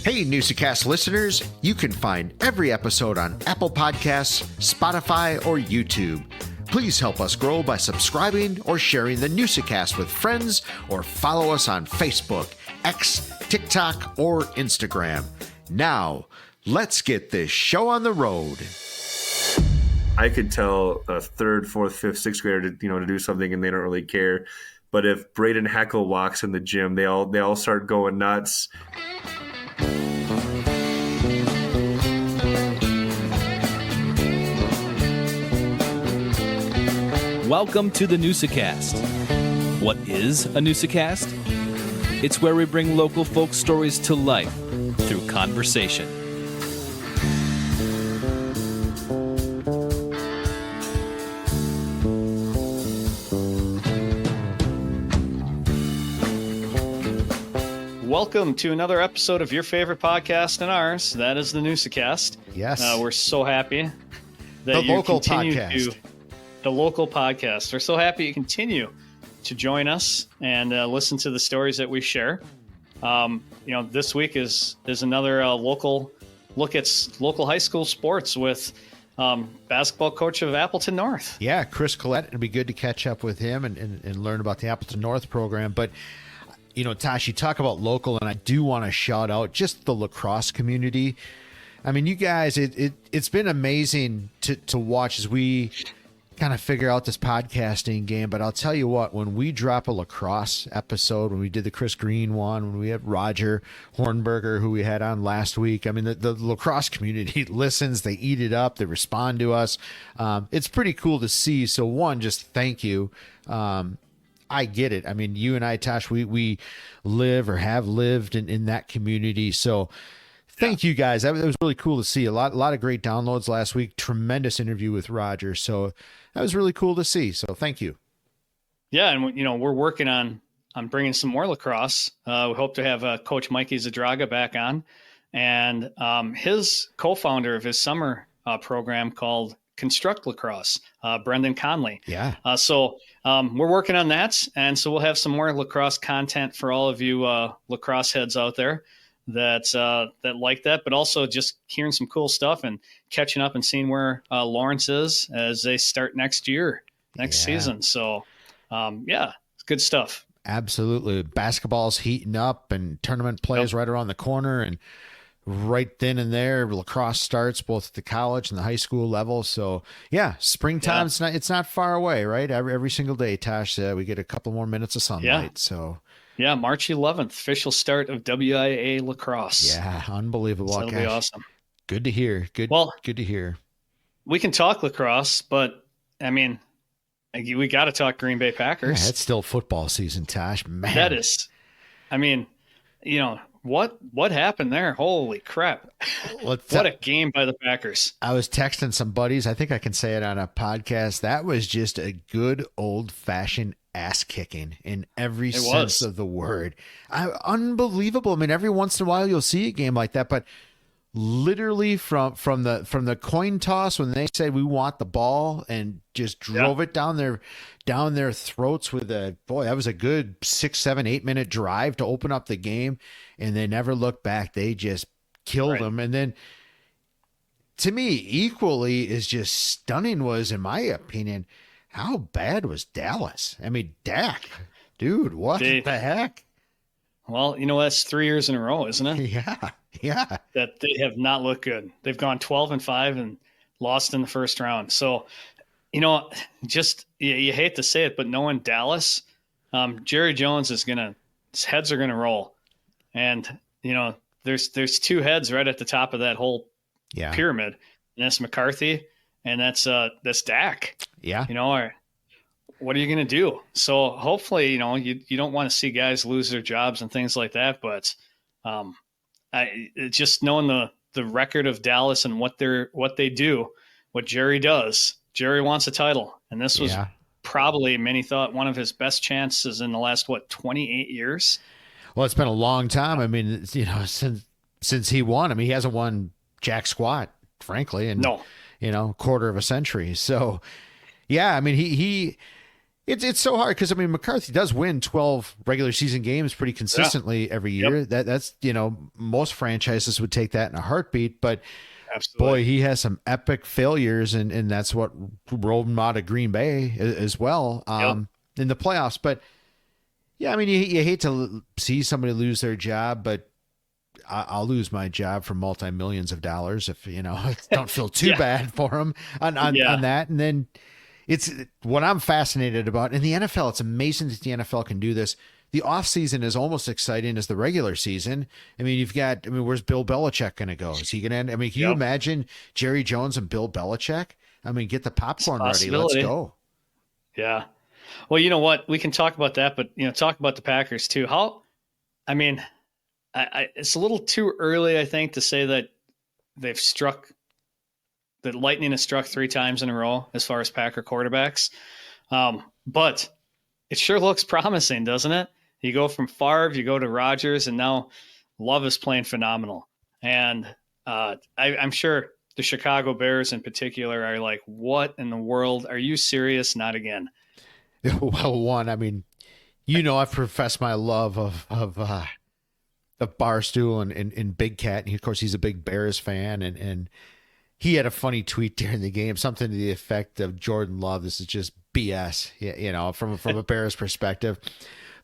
Hey, Newsa-Cast listeners, you can find every episode on Apple Podcasts, Spotify, or YouTube. Please help us grow by subscribing or sharing the Newsa-Cast with friends, or follow us on Facebook, X, TikTok, or Instagram. Now, let's get this show on the road. I could tell a third, fourth, fifth, sixth grader to do something and they don't really care. But if Braden Heckle walks in the gym, they all start going nuts. Welcome to the Newsa-Cast. What is a Newsa-Cast? It's where we bring local folk stories to life through conversation. Welcome to another episode of your favorite podcast and ours. That is the Newsa-Cast. Yes. We're so happy that The you local continue podcast. the local podcast. We're so happy you continue to join us and listen to the stories that we share. This week is another local look at local high school sports with basketball coach of Appleton North. Yeah, Chris Kellett. It'd be good to catch up with him and learn about the Appleton North program. But, Tosh, you talk about local, and I do want to shout out just the lacrosse community. I mean, you guys, it's been amazing to watch as we kind of figure out this podcasting game. But I'll tell you what, when we drop a lacrosse episode, when we did the Chris Green one, when we had Roger Hornberger, who we had on last week, I mean, the lacrosse community listens, they eat it up, they respond to us. It's pretty cool to see. So one, just thank you. I get it. I mean, you and I, Tosh, we live or have lived in that community. So thank you guys. That was really cool to see. A lot of great downloads last week. Tremendous interview with Roger. So that was really cool to see. So thank you. Yeah, and we're working on bringing some more lacrosse. We hope to have Coach Mikey Zadraga back on, and his co-founder of his summer program called Construct Lacrosse, Brendan Conley. Yeah. So we're working on that, and so we'll have some more lacrosse content for all of you lacrosse heads out there that like that, but also just hearing some cool stuff and catching up and seeing where Lawrence is as they start next season. So it's good stuff. Absolutely. Basketball's heating up and tournament plays right around the corner, and right then and there, lacrosse starts both at the college and the high school level. So yeah, springtime, it's not far away, right? Every single day, Tosh, we get a couple more minutes of sunlight. Yeah. So yeah, March 11th, official start of WIA lacrosse. Yeah, unbelievable. So that'll be awesome. Good to hear. Good to hear. We can talk lacrosse, but I mean, we got to talk Green Bay Packers. Yeah, it's still football season, Tosh. Man, that is. I mean, what happened there? Holy crap! What a game by the Packers. I was texting some buddies. I think I can say it on a podcast. That was just a good old-fashioned ass kicking in every sense of the word. Unbelievable. I mean, every once in a while you'll see a game like that, but literally from the coin toss when they said we want the ball and just drove it down their throats with that was a good 6, 7, 8 minute drive to open up the game, and they never looked back. They just killed them. And then to me, equally is just stunning was, in my opinion, how bad was Dallas? I mean, Dak, dude, what the heck? Well, that's 3 years in a row, isn't it? Yeah. That they have not looked good. They've gone 12-5 and lost in the first round. So, just you hate to say it, but knowing Dallas, Jerry Jones his heads are gonna roll, and there's two heads right at the top of that whole pyramid, and that's McCarthy, and that's Dak. Yeah. What are you going to do? So hopefully, you don't want to see guys lose their jobs and things like that. But just knowing the record of Dallas and what they do, what Jerry does, Jerry wants a title. And this was probably, many thought, one of his best chances in the last, 28 years? Well, it's been a long time. I mean, since he won. I mean, he hasn't won jack squat, frankly, in quarter of a century. So, yeah, I mean, It's so hard because, I mean, McCarthy does win 12 regular season games pretty consistently every year. Yep. That's, most franchises would take that in a heartbeat, but Absolutely. boy, he has some epic failures, and that's what rolled him out of Green Bay as well in the playoffs. But yeah, I mean, you hate to see somebody lose their job, but I'll lose my job for multi-millions of dollars if, don't feel too bad for him on that. And then it's what I'm fascinated about in the NFL. It's amazing that the NFL can do this. The offseason is almost exciting as the regular season. I mean, where's Bill Belichick going to go? Is he going to end? I mean, can you imagine Jerry Jones and Bill Belichick? I mean, get the popcorn ready. Let's go. Yeah. Well, you know what? We can talk about that, but, talk about the Packers too. It's a little too early, I think, to say that that lightning has struck 3 times in a row as far as Packer quarterbacks. But it sure looks promising, doesn't it? You go from Favre, you go to Rodgers, and now Love is playing phenomenal. And I'm sure the Chicago Bears in particular are like, what in the world? Are you serious? Not again. Well, one, I mean, I've professed my love of Barstool and Big Cat. And of course, he's a big Bears fan. And he had a funny tweet during the game, something to the effect of Jordan Love. This is just BS, from a Bears perspective.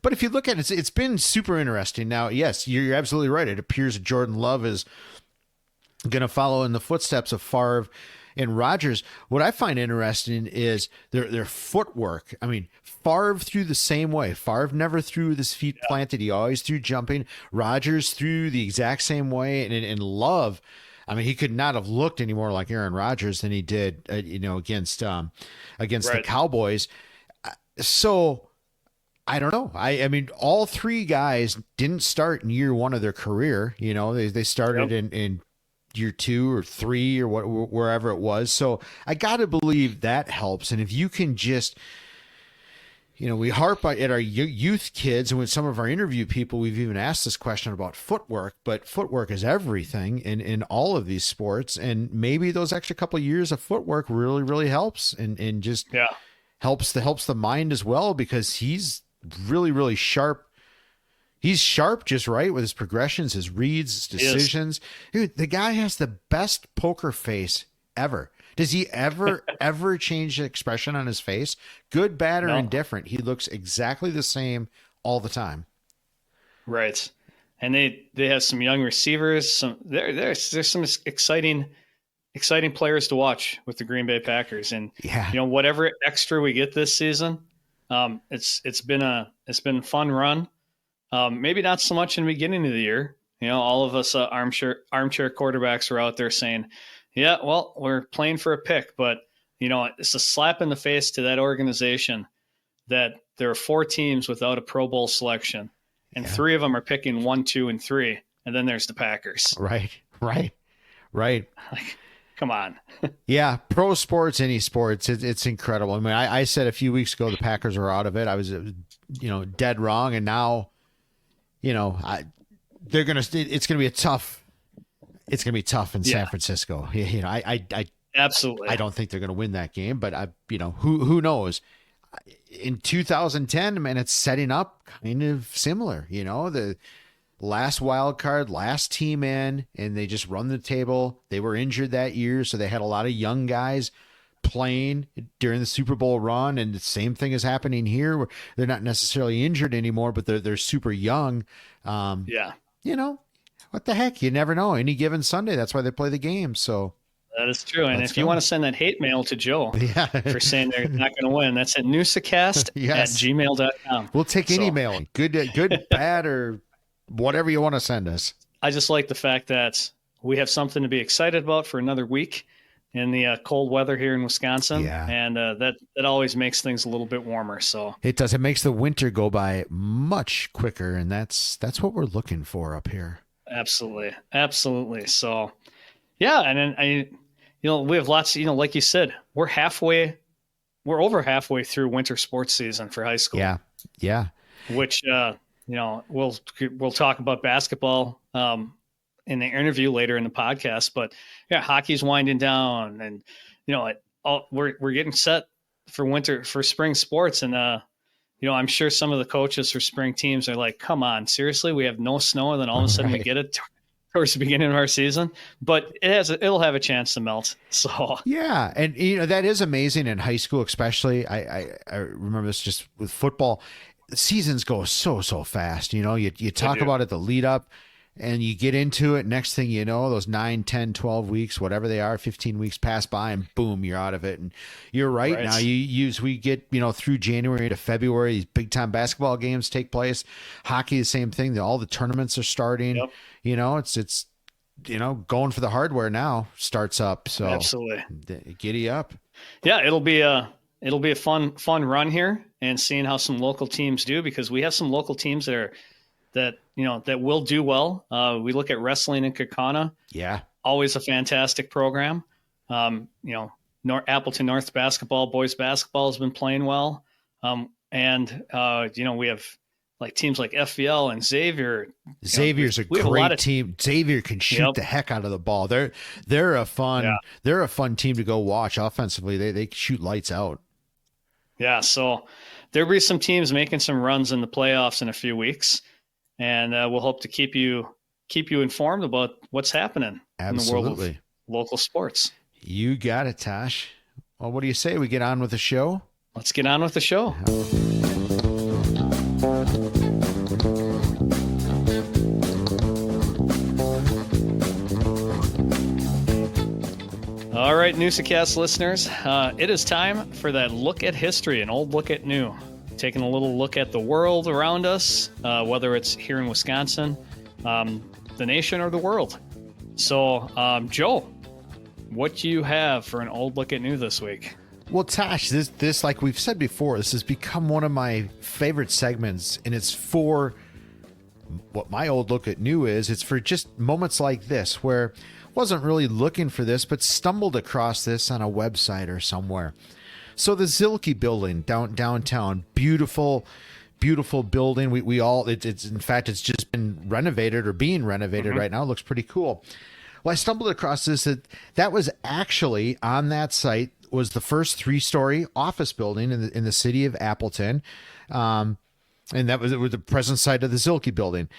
But if you look at it, it's been super interesting. Now, yes, you're absolutely right. It appears that Jordan Love is going to follow in the footsteps of Favre and Rodgers. What I find interesting is their footwork. I mean, Favre threw the same way. Favre never threw with his feet planted. He always threw jumping. Rodgers threw the exact same way. And Love, I mean, he could not have looked any more like Aaron Rodgers than he did, against the Cowboys. So I don't know. I mean, all 3 guys didn't start in year 1 of their career. They started in year 2 or 3 or wherever it was. So I got to believe that helps. And if you can just, we harp at our youth kids, and with some of our interview people, we've even asked this question about footwork, but footwork is everything in all of these sports. And maybe those extra couple of years of footwork really, really helps and just helps the mind as well, because he's really, really sharp. He's sharp just right with his progressions, his reads, his decisions. Dude, the guy has the best poker face ever. Does he ever change the expression on his face? Good, bad, or indifferent. He looks exactly the same all the time. Right. And they have some young receivers. There's some exciting players to watch with the Green Bay Packers. And whatever extra we get this season, it's been a fun run. Maybe not so much in the beginning of the year. All of us armchair quarterbacks were out there saying, yeah, well, we're playing for a pick, but it's a slap in the face to that organization that there are 4 teams without a Pro Bowl selection, and 3 of them are picking 1, 2, and 3, and then there's the Packers. Right. Like, come on. Yeah, pro sports, any sports, it's incredible. I mean, I said a few weeks ago the Packers were out of it. I was, dead wrong, and now, they're gonna. It's gonna be tough. It's gonna be tough in San Francisco. I absolutely. I don't think they're gonna win that game, but who knows? In 2010, man, it's setting up kind of similar. The last wild card, last team in, and they just run the table. They were injured that year, so they had a lot of young guys playing during the Super Bowl run, and the same thing is happening here, where they're not necessarily injured anymore, but they're super young. What the heck? You never know. Any given Sunday, that's why they play the game. So that is true. And if you want to send that hate mail to Joe for saying they're not going to win, that's at Newsa-Cast at gmail.com. We'll take any mail, good, bad, or whatever you want to send us. I just like the fact that we have something to be excited about for another week in the cold weather here in Wisconsin. And that always makes things a little bit warmer. So it does. It makes the winter go by much quicker, and that's what we're looking for up here. Absolutely. So, and then we have lots. Like you said, we're over halfway through winter sports season for high school. Yeah. Which we'll talk about basketball in the interview later in the podcast, but hockey's winding down, and we're getting set for spring sports. And, I'm sure some of the coaches for spring teams are like, come on, seriously, we have no snow. And then all of a sudden we get it towards the beginning of our season, but it'll have a chance to melt. So yeah. And that is amazing in high school, especially. I remember this just with football. The seasons go so fast. You talk about it, the lead up, and you get into it. Next thing you know, those 9, 10, 12 weeks, whatever they are, 15 weeks pass by, and boom, you're out of it. And you're right. Now we get, through January to February, these big time basketball games take place. Hockey, the same thing. All the tournaments are starting. Yep. It's going for the hardware now starts up. So absolutely giddy up. Yeah. It'll be a fun run here, and seeing how some local teams do, because we have some local teams that will do well. We look at wrestling in Kaukauna. Yeah. Always a fantastic program. Appleton North basketball, boys basketball has been playing well. We have like teams like FVL and Xavier. Xavier's a great team. Xavier can shoot the heck out of the ball. They're a fun team to go watch offensively. They shoot lights out. Yeah. So there'll be some teams making some runs in the playoffs in a few weeks. And we'll hope to keep you informed about what's happening in the world of local sports. You got it, Tosh. Well, what do you say we get on with the show? Let's get on with the show. All right, Newsa-Cast listeners, it is time for that look at history, an old look at new. Taking a little look at the world around us, whether it's here in Wisconsin, the nation, or the world. So, Joe, what do you have for an old look at new this week? Well, Tosh, this like we've said before, this has become one of my favorite segments, and it's for what my old look at new is. It's for just moments like this where I wasn't really looking for this, but stumbled across this on a website or somewhere. So the Zilke building downtown, beautiful building. It's just been renovated or being renovated right now. It looks pretty cool. Well, I stumbled across this that was actually on that site was the first 3-story office building in the city of Appleton, and that was the present site of the Zilke building.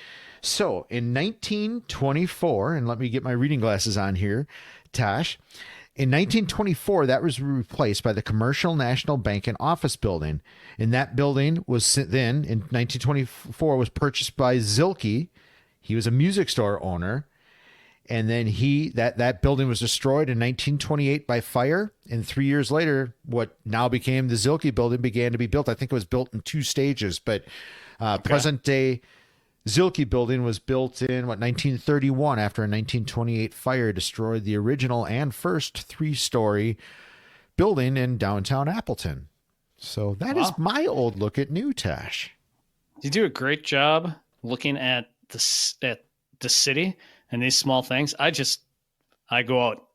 So in 1924, and let me get my reading glasses on here, Tosh. In 1924, that was replaced by the Commercial National Bank and Office Building. And that building was then, in 1924, was purchased by Zilke. He was a music store owner. And then that building was destroyed in 1928 by fire. And 3 years later, what now became the Zilke building began to be built. I think it was built in 2 stages, but present day Zilke building was built in 1931 after a 1928 fire destroyed the original and first 3-story building in downtown Appleton. So that is my old look at new, Tosh. You do a great job looking at the city and these small things. I go out.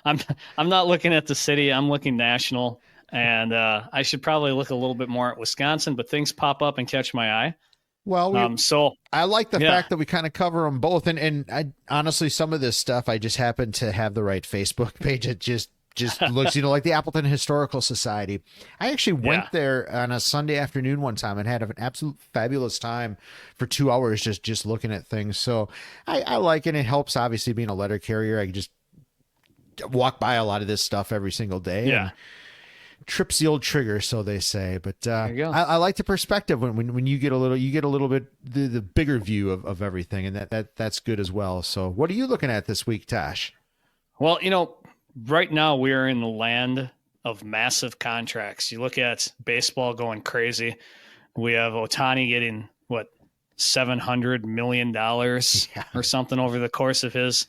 I'm not looking at the city. I'm looking national, and I should probably look a little bit more at Wisconsin, but things pop up and catch my eye. Well, I like the fact that we kind of cover them both. And I honestly, some of this stuff, I just happen to have the right Facebook page. It just looks, like the Appleton Historical Society. I actually went there on a Sunday afternoon one time and had an absolute fabulous time for 2 hours just looking at things. So I like it. It helps, obviously, being a letter carrier. I can just walk by a lot of this stuff every single day. Yeah. Trips the old trigger, so they say. But I like the perspective when you get a little bit the bigger view of everything, and that's good as well. So what are you looking at this week, Tosh? Well, right now we are in the land of massive contracts. You look at baseball going crazy. We have Ohtani getting $700 million or something over the course of his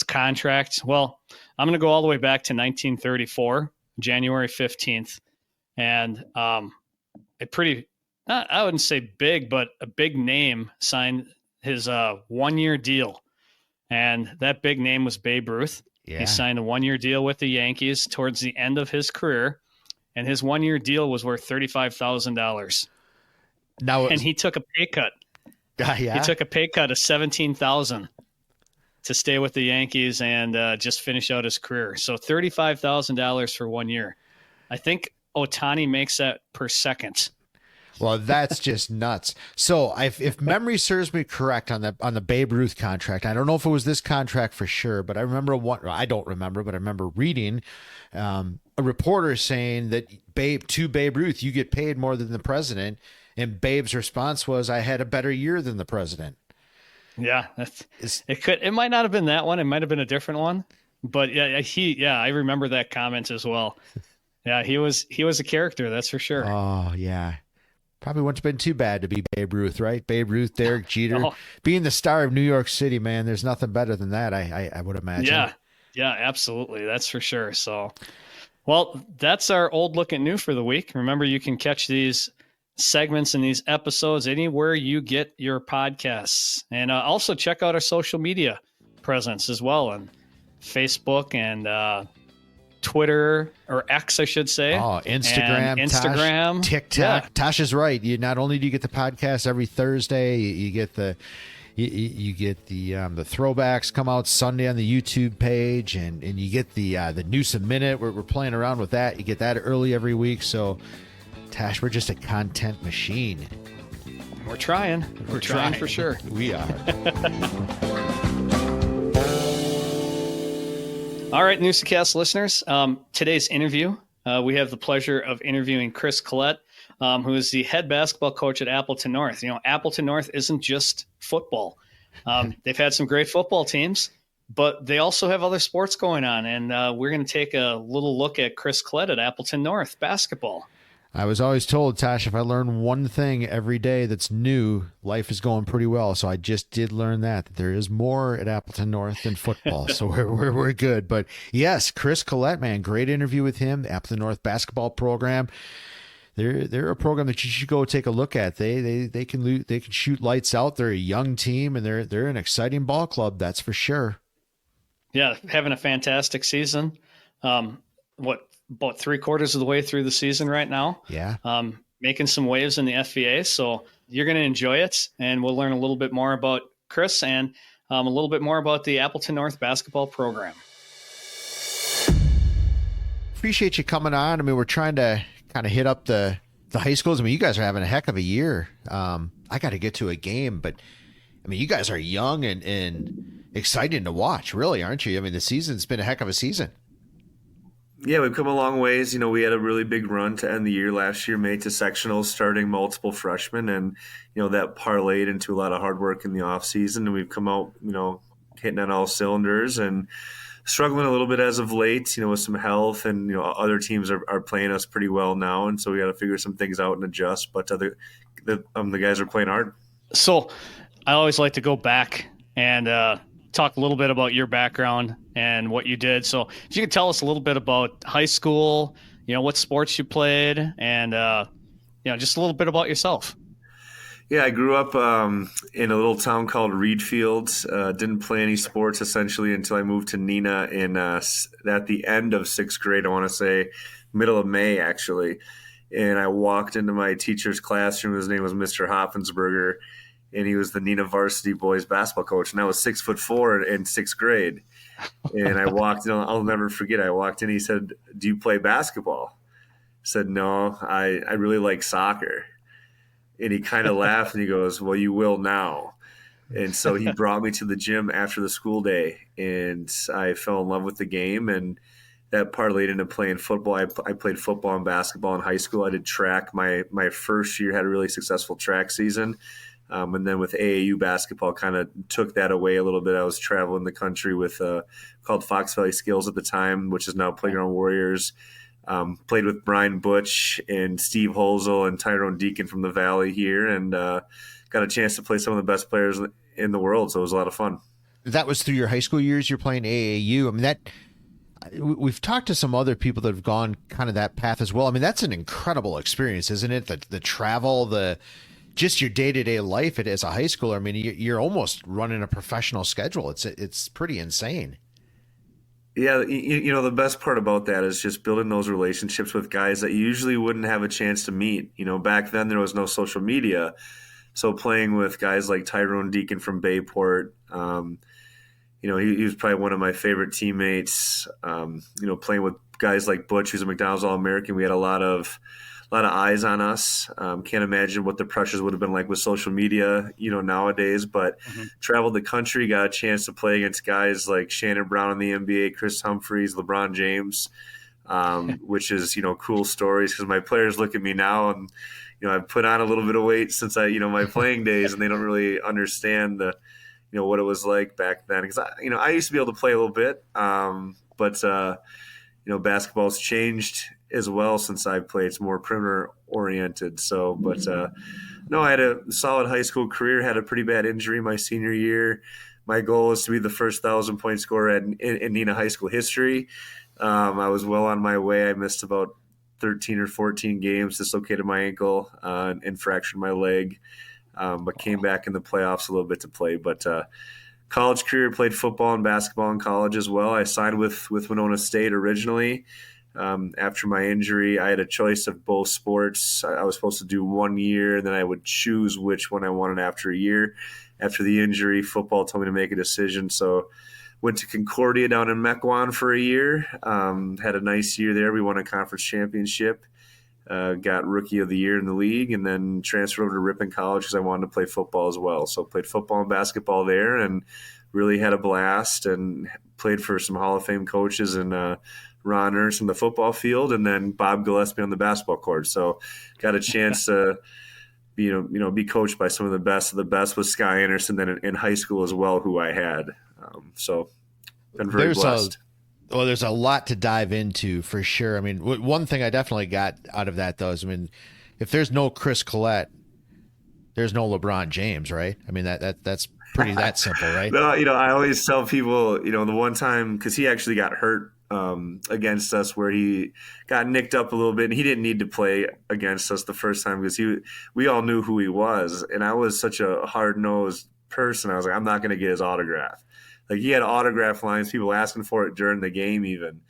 contract. Well, I'm going to go all the way back to 1934. January 15th, and I wouldn't say big, but a big name signed his 1-year deal, and that big name was Babe Ruth. Yeah. He signed a 1-year deal with the Yankees towards the end of his career, and his 1-year deal was worth $35,000. And he took a pay cut. He took a pay cut of $17,000 to stay with the Yankees and just finish out his career. So $35,000 for 1 year. I think Ohtani makes that per second. Well, that's just nuts. So if memory serves me correct on the Babe Ruth contract, I don't know if it was this contract for sure, but I remember I don't remember, but I remember reading a reporter saying that to Babe Ruth, you get paid more than the president. And Babe's response was, I had a better year than the president. Yeah, it might not have been that one. It might have been a different one, but I remember that comment as well. Yeah, he was a character. That's for sure. Oh yeah. Probably wouldn't have been too bad to be Babe Ruth, right? Babe Ruth, Derek Jeter, being the star of New York City, man. There's nothing better than that. I would imagine. Yeah, absolutely. That's for sure. So, well, that's our old look at new for the week. Remember, you can catch these segments and these episodes anywhere you get your podcasts, and also check out our social media presence as well on Facebook and Twitter, or X, I should say. Oh, Instagram, Tosh, TikTok. Yeah. Tosh is right. You not only do you get the podcast every Thursday, you get the throwbacks come out Sunday on the YouTube page, and you get the Newsa Minute. We're playing around with that. You get that early every week. So, Tosh, we're just a content machine. We're trying. We're trying for sure. We are. All right, Newsa-Cast listeners, today's interview, we have the pleasure of interviewing Chris Kellett, who is the head basketball coach at Appleton North. You know, Appleton North isn't just football. They've had some great football teams, but they also have other sports going on, and we're going to take a little look at Chris Kellett at Appleton North basketball. I was always told, Tosh, if I learn one thing every day that's new, life is going pretty well. So I just did learn that there is more at Appleton North than football. So we're good. But yes, Chris Kellett, man, great interview with him. The Appleton North basketball program. They're a program that you should go take a look at. They can shoot lights out. They're a young team, and they're an exciting ball club. That's for sure. Yeah, having a fantastic season. About 3/4 of the way through the season right now. Yeah. Making some waves in the FVA. So you're going to enjoy it. And we'll learn a little bit more about Chris and a little bit more about the Appleton North basketball program. Appreciate you coming on. I mean, we're trying to kind of hit up the high schools. I mean, you guys are having a heck of a year. I got to get to a game, but I mean, you guys are young and exciting to watch, really, aren't you? I mean, the season's been a heck of a season. Yeah, we've come a long ways. You know, we had a really big run to end the year last year, made to sectionals, starting multiple freshmen, and, you know, that parlayed into a lot of hard work in the offseason. And we've come out, you know, hitting on all cylinders and struggling a little bit as of late, you know, with some health, and, you know, other teams are playing us pretty well now. And so we got to figure some things out and adjust. But the guys are playing hard. So I always like to go back and talk a little bit about your background and what you did. So if you could tell us a little bit about high school, you know, what sports you played, and, you know, just a little bit about yourself. Yeah, I grew up in a little town called Reedfield. Didn't play any sports essentially until I moved to Neenah at the end of 6th grade, I want to say middle of May, actually. And I walked into my teacher's classroom. His name was Mr. Hoffensberger, and he was the Neenah varsity boys basketball coach. And I was 6'4" in 6th grade. And I walked in, I'll never forget. I walked in, he said, "Do you play basketball?" I said, "No, I really like soccer." And he kind of laughed and he goes, "Well, you will now." And so he brought me to the gym after the school day, and I fell in love with the game, and that parlayed into playing football. I played football and basketball in high school. I did track my first year, had a really successful track season. And then with AAU basketball, kind of took that away a little bit. I was traveling the country with called Fox Valley Skills at the time, which is now Playground Warriors. Played with Brian Butch and Steve Holzel and Tyrone Deacon from the Valley here, and got a chance to play some of the best players in the world. So it was a lot of fun. That was through your high school years. You're playing AAU. I mean, we've talked to some other people that have gone kind of that path as well. I mean, that's an incredible experience, isn't it? The travel, just your day-to-day life as a high schooler. I mean, you're almost running a professional schedule. It's pretty insane. Yeah, you know, the best part about that is just building those relationships with guys that you usually wouldn't have a chance to meet. You know, back then there was no social media. So playing with guys like Tyrone Deacon from Bayport, you he was probably one of my favorite teammates. Playing with guys like Butch, who's a McDonald's All-American, we had a lot of eyes on us. Can't imagine what the pressures would have been like with social media, nowadays. But traveled the country, got a chance to play against guys like Shannon Brown in the NBA, Chris Humphries, LeBron James, which is cool stories because my players look at me now and I've put on a little bit of weight since my playing days, and they don't really understand what it was like back then. Because I used to be able to play a little bit, but basketball's changed as well since I played. It's more perimeter oriented. So, but no, I had a solid high school career. Had a pretty bad injury my senior year. My goal was to be the first 1,000-point scorer in Neenah high school history. I was well on my way. I missed about 13 or 14 games, dislocated my ankle and fractured my leg, but came back in the playoffs a little bit to play. But college career, played football and basketball in college as well. I signed with Winona State originally. After my injury, I had a choice of both sports. I was supposed to do 1 year, and then I would choose which one I wanted after a year. After the injury, football told me to make a decision, so went to Concordia down in Mequon for a year. Had a nice year there. We won a conference championship, got rookie of the year in the league, and then transferred over to Ripon College because I wanted to play football as well. So played football and basketball there and really had a blast, and played for some Hall of Fame coaches and Ron Ernst in the football field, and then Bob Gillespie on the basketball court. So got a chance to be coached by some of the best with Sky Anderson, then in high school as well, who I had. So been very blessed. There's a lot to dive into for sure. I mean, one thing I definitely got out of that, though, is, if there's no Chris Kellett, there's no LeBron James, right? I mean, that's pretty that simple, right? No, I always tell people, the one time, because he actually got hurt against us, where he got nicked up a little bit, and he didn't need to play against us the first time because we all knew who he was, and I was such a hard-nosed person. I was like, I'm not going to get his autograph. Like, he had autograph lines, people asking for it during the game even.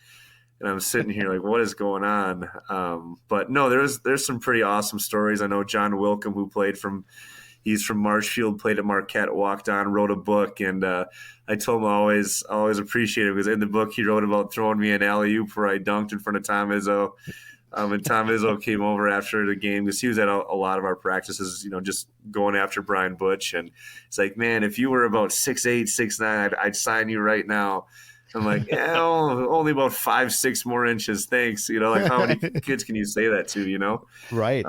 And I'm sitting here like, what is going on? But no, there's some pretty awesome stories. I know John Wilkham, he's from Marshfield, played at Marquette, walked on, wrote a book. And I told him I always appreciate it because in the book he wrote about throwing me an alley-oop where I dunked in front of Tom Izzo. And Tom Izzo came over after the game because he was at a lot of our practices, just going after Brian Butch. And it's like, man, if you were about 6'8", 6'9", I'd sign you right now. I'm like, yeah, only about 5-6 more inches. Thanks. Like, how many kids can you say that to, Right.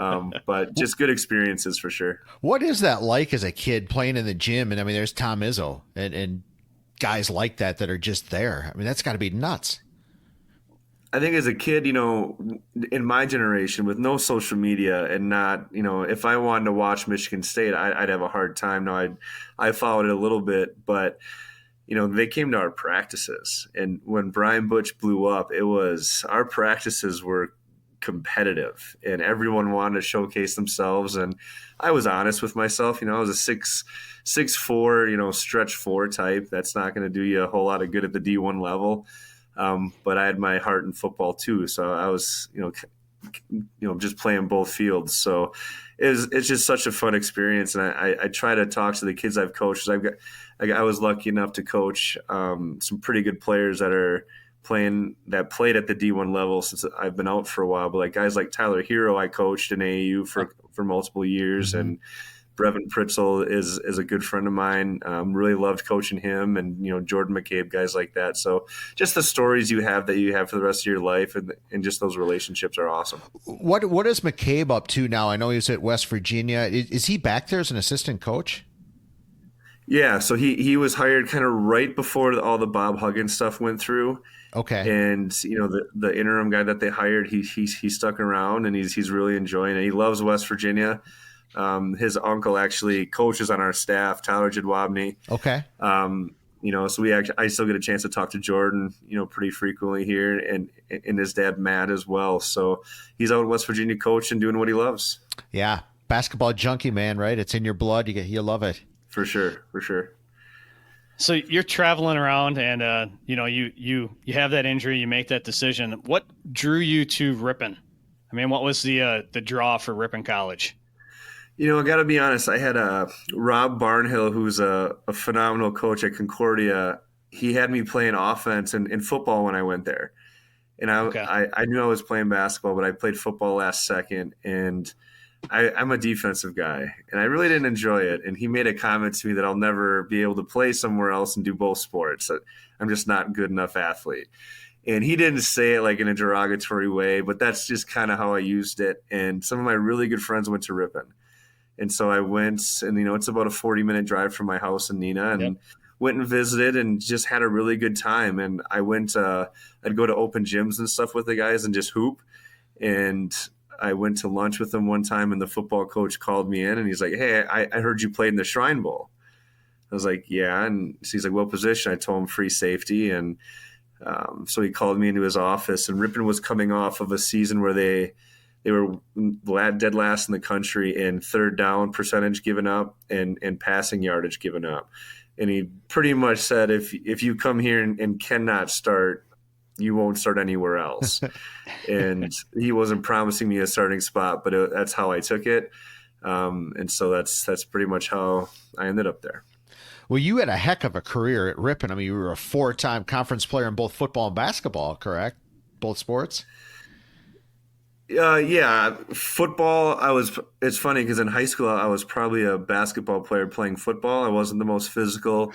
But just good experiences for sure. What is that like as a kid playing in the gym? And there's Tom Izzo and guys like that are just there. That's got to be nuts. I think as a kid, in my generation with no social media and not, if I wanted to watch Michigan State, I'd have a hard time. Now I followed it a little bit, but they came to our practices, and when Brian Butch blew up, our practices were competitive and everyone wanted to showcase themselves. And I was honest with myself. I was a 6'4", stretch 4 type. That's not going to do you a whole lot of good at the D1 level. But I had my heart in football too. So I was, just playing both fields. So it's just such a fun experience. And I try to talk to the kids I've coached. I was lucky enough to coach some pretty good players that played at the D1 level since I've been out for a while. But like guys like Tyler Hero, I coached in AAU for multiple years. Mm-hmm. And Brevin Pritzel is a good friend of mine. Really loved coaching him, and Jordan McCabe, guys like that. So just the stories you have for the rest of your life, and just those relationships are awesome. What is McCabe up to now? I know he's at West Virginia. Is he back there as an assistant coach? Yeah, so he was hired kind of right before all the Bob Huggins stuff went through. Okay. And the interim guy that they hired, he stuck around, and he's really enjoying it. He loves West Virginia. His uncle actually coaches on our staff, Tyler Jadwabney. Okay. So I still get a chance to talk to Jordan, pretty frequently here, and his dad Matt as well. So he's out in West Virginia coaching, doing what he loves. Yeah, basketball junkie, man. Right? It's in your blood. You love it. For sure. So you're traveling around, and you have that injury, you make that decision. What drew you to Ripon? What was the draw for Ripon College? I got to be honest. I had Rob Barnhill, who's a phenomenal coach at Concordia, he had me playing offense in football when I went there. And I knew I was playing basketball, but I played football last second, and I'm a defensive guy, and I really didn't enjoy it. And he made a comment to me that I'll never be able to play somewhere else and do both sports. I'm just not a good enough athlete. And he didn't say it like in a derogatory way, but that's just kind of how I used it. And some of my really good friends went to Ripon. And so I went, and, it's about a 40-minute drive from my house in Neenah, and went and visited and just had a really good time. And I went, I'd go to open gyms and stuff with the guys and just hoop. And I went to lunch with him one time, and the football coach called me in, and he's like, "Hey, I heard you played in the Shrine Bowl." I was like, "Yeah." And he's like, "What position?" I told him free safety. And so he called me into his office, and Ripon was coming off of a season where they were dead last in the country in third down percentage given up and passing yardage given up. And he pretty much said, if you come here and cannot start, you won't start anywhere else. And he wasn't promising me a starting spot, but that's how I took it. And so that's pretty much how I ended up there. Well, you had a heck of a career at Ripon. I mean, you were a 4-time conference player in both football and basketball, correct? Both sports? Yeah, football. It's funny because in high school I was probably a basketball player playing football. I wasn't the most physical.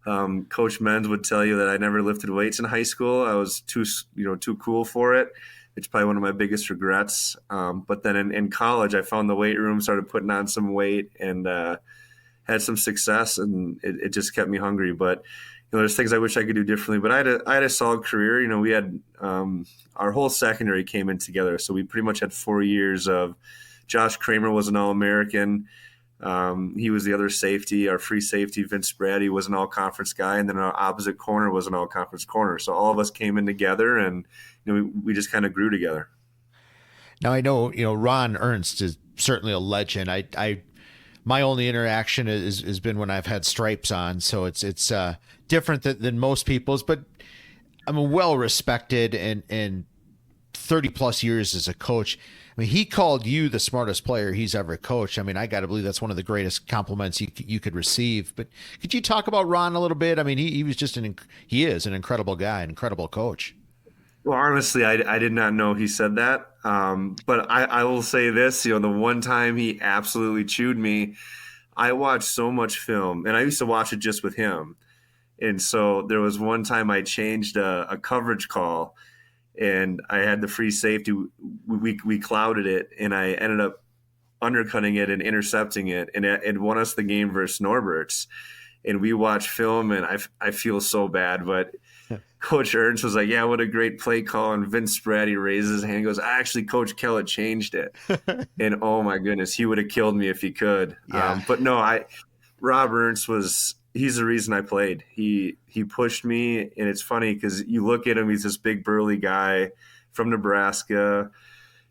Coach Menz would tell you that I never lifted weights in high school. I was too cool for it. It's probably one of my biggest regrets. But then in college, I found the weight room, started putting on some weight, and had some success, and it just kept me hungry. But there's things I wish I could do differently, but I had a solid career. We had our whole secondary came in together, so we pretty much had 4 years of. Josh Kramer was an All-American. He was the other safety. Our free safety, Vince Brady, was an All-Conference guy, and then our opposite corner was an All-Conference corner. So all of us came in together, and we just kind of grew together. Now I know Ron Ernst is certainly a legend. My only interaction has been when I've had stripes on, so it's different than most people's, but I'm a well-respected and 30 plus years as a coach. I mean, he called you the smartest player he's ever coached. I mean, I got to believe that's one of the greatest compliments you could receive. But could you talk about Ron a little bit? I mean, he was just he is an incredible guy, an incredible coach. Well, honestly, I did not know he said that. But I will say this, the one time he absolutely chewed me, I watched so much film, and I used to watch it just with him. And so there was one time I changed a coverage call, and I had the free safety. We clouded it, and I ended up undercutting it and intercepting it, and it won us the game versus Norbert's. And we watched film, and I feel so bad, but Coach Ernst was like, "Yeah, what a great play call." And Vince Brady raises his hand and goes, "Actually, Coach Kellett changed it." And oh my goodness, he would have killed me if he could. Yeah. But no, Rob Ernst he's the reason I played. He pushed me, and it's funny because you look at him, he's this big burly guy from Nebraska,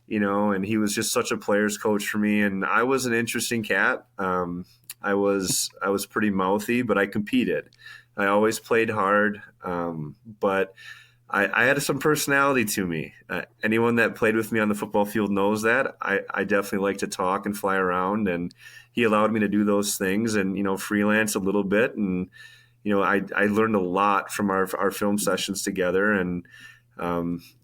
and he was just such a player's coach for me. And I was an interesting cat. I was pretty mouthy, but I competed. I always played hard, but I had some personality to me. Anyone that played with me on the football field knows that. I definitely like to talk and fly around, and he allowed me to do those things and, freelance a little bit. And, I learned a lot from our film sessions together. And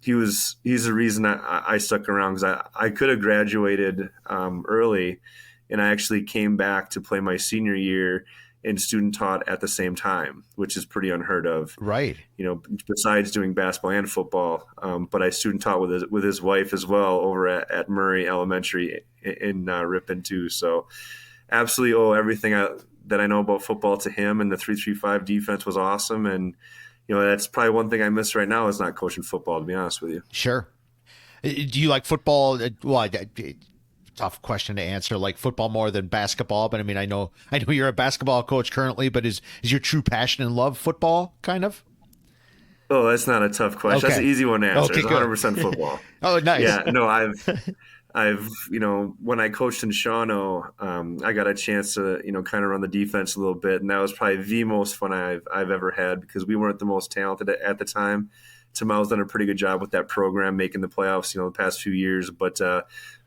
he's the reason I stuck around, because I could have graduated early, and I actually came back to play my senior year and student taught at the same time, which is pretty unheard of. Right. Besides doing basketball and football. But I student taught with his wife as well over at Murray Elementary in Ripon too. So absolutely owe everything that I know about football to him, and the 3-3-5 defense was awesome. And, that's probably one thing I miss right now is not coaching football, to be honest with you. Sure. Do you like football? Well, tough question to answer. Like football more than basketball, but I mean, I know you're a basketball coach currently, but is your true passion and love football, kind of? Oh, that's not a tough question. Okay. That's an easy one to answer. Okay, it's 100% football. Oh, nice. Yeah, no, I've when I coached in Shawano, I got a chance to kind of run the defense a little bit, and that was probably the most fun I've ever had, because we weren't the most talented at the time. Tamal's done a pretty good job with that program, making the playoffs, the past few years. But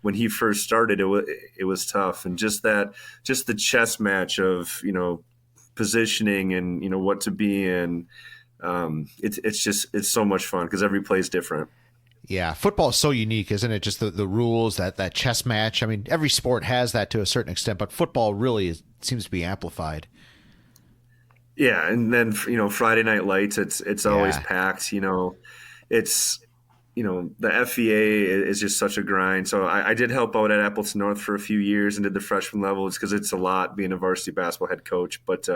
when he first started, it was tough, and just the chess match of positioning and, what to be in. It's so much fun because every play is different. Yeah, football is so unique, isn't it? Just the rules, that chess match. I mean, every sport has that to a certain extent, but football really seems to be amplified. Yeah, and then Friday Night Lights, it's always packed. It's the FEA is just such a grind. So I did help out at Appleton North for a few years and did the freshman level, because it's a lot being a varsity basketball head coach. But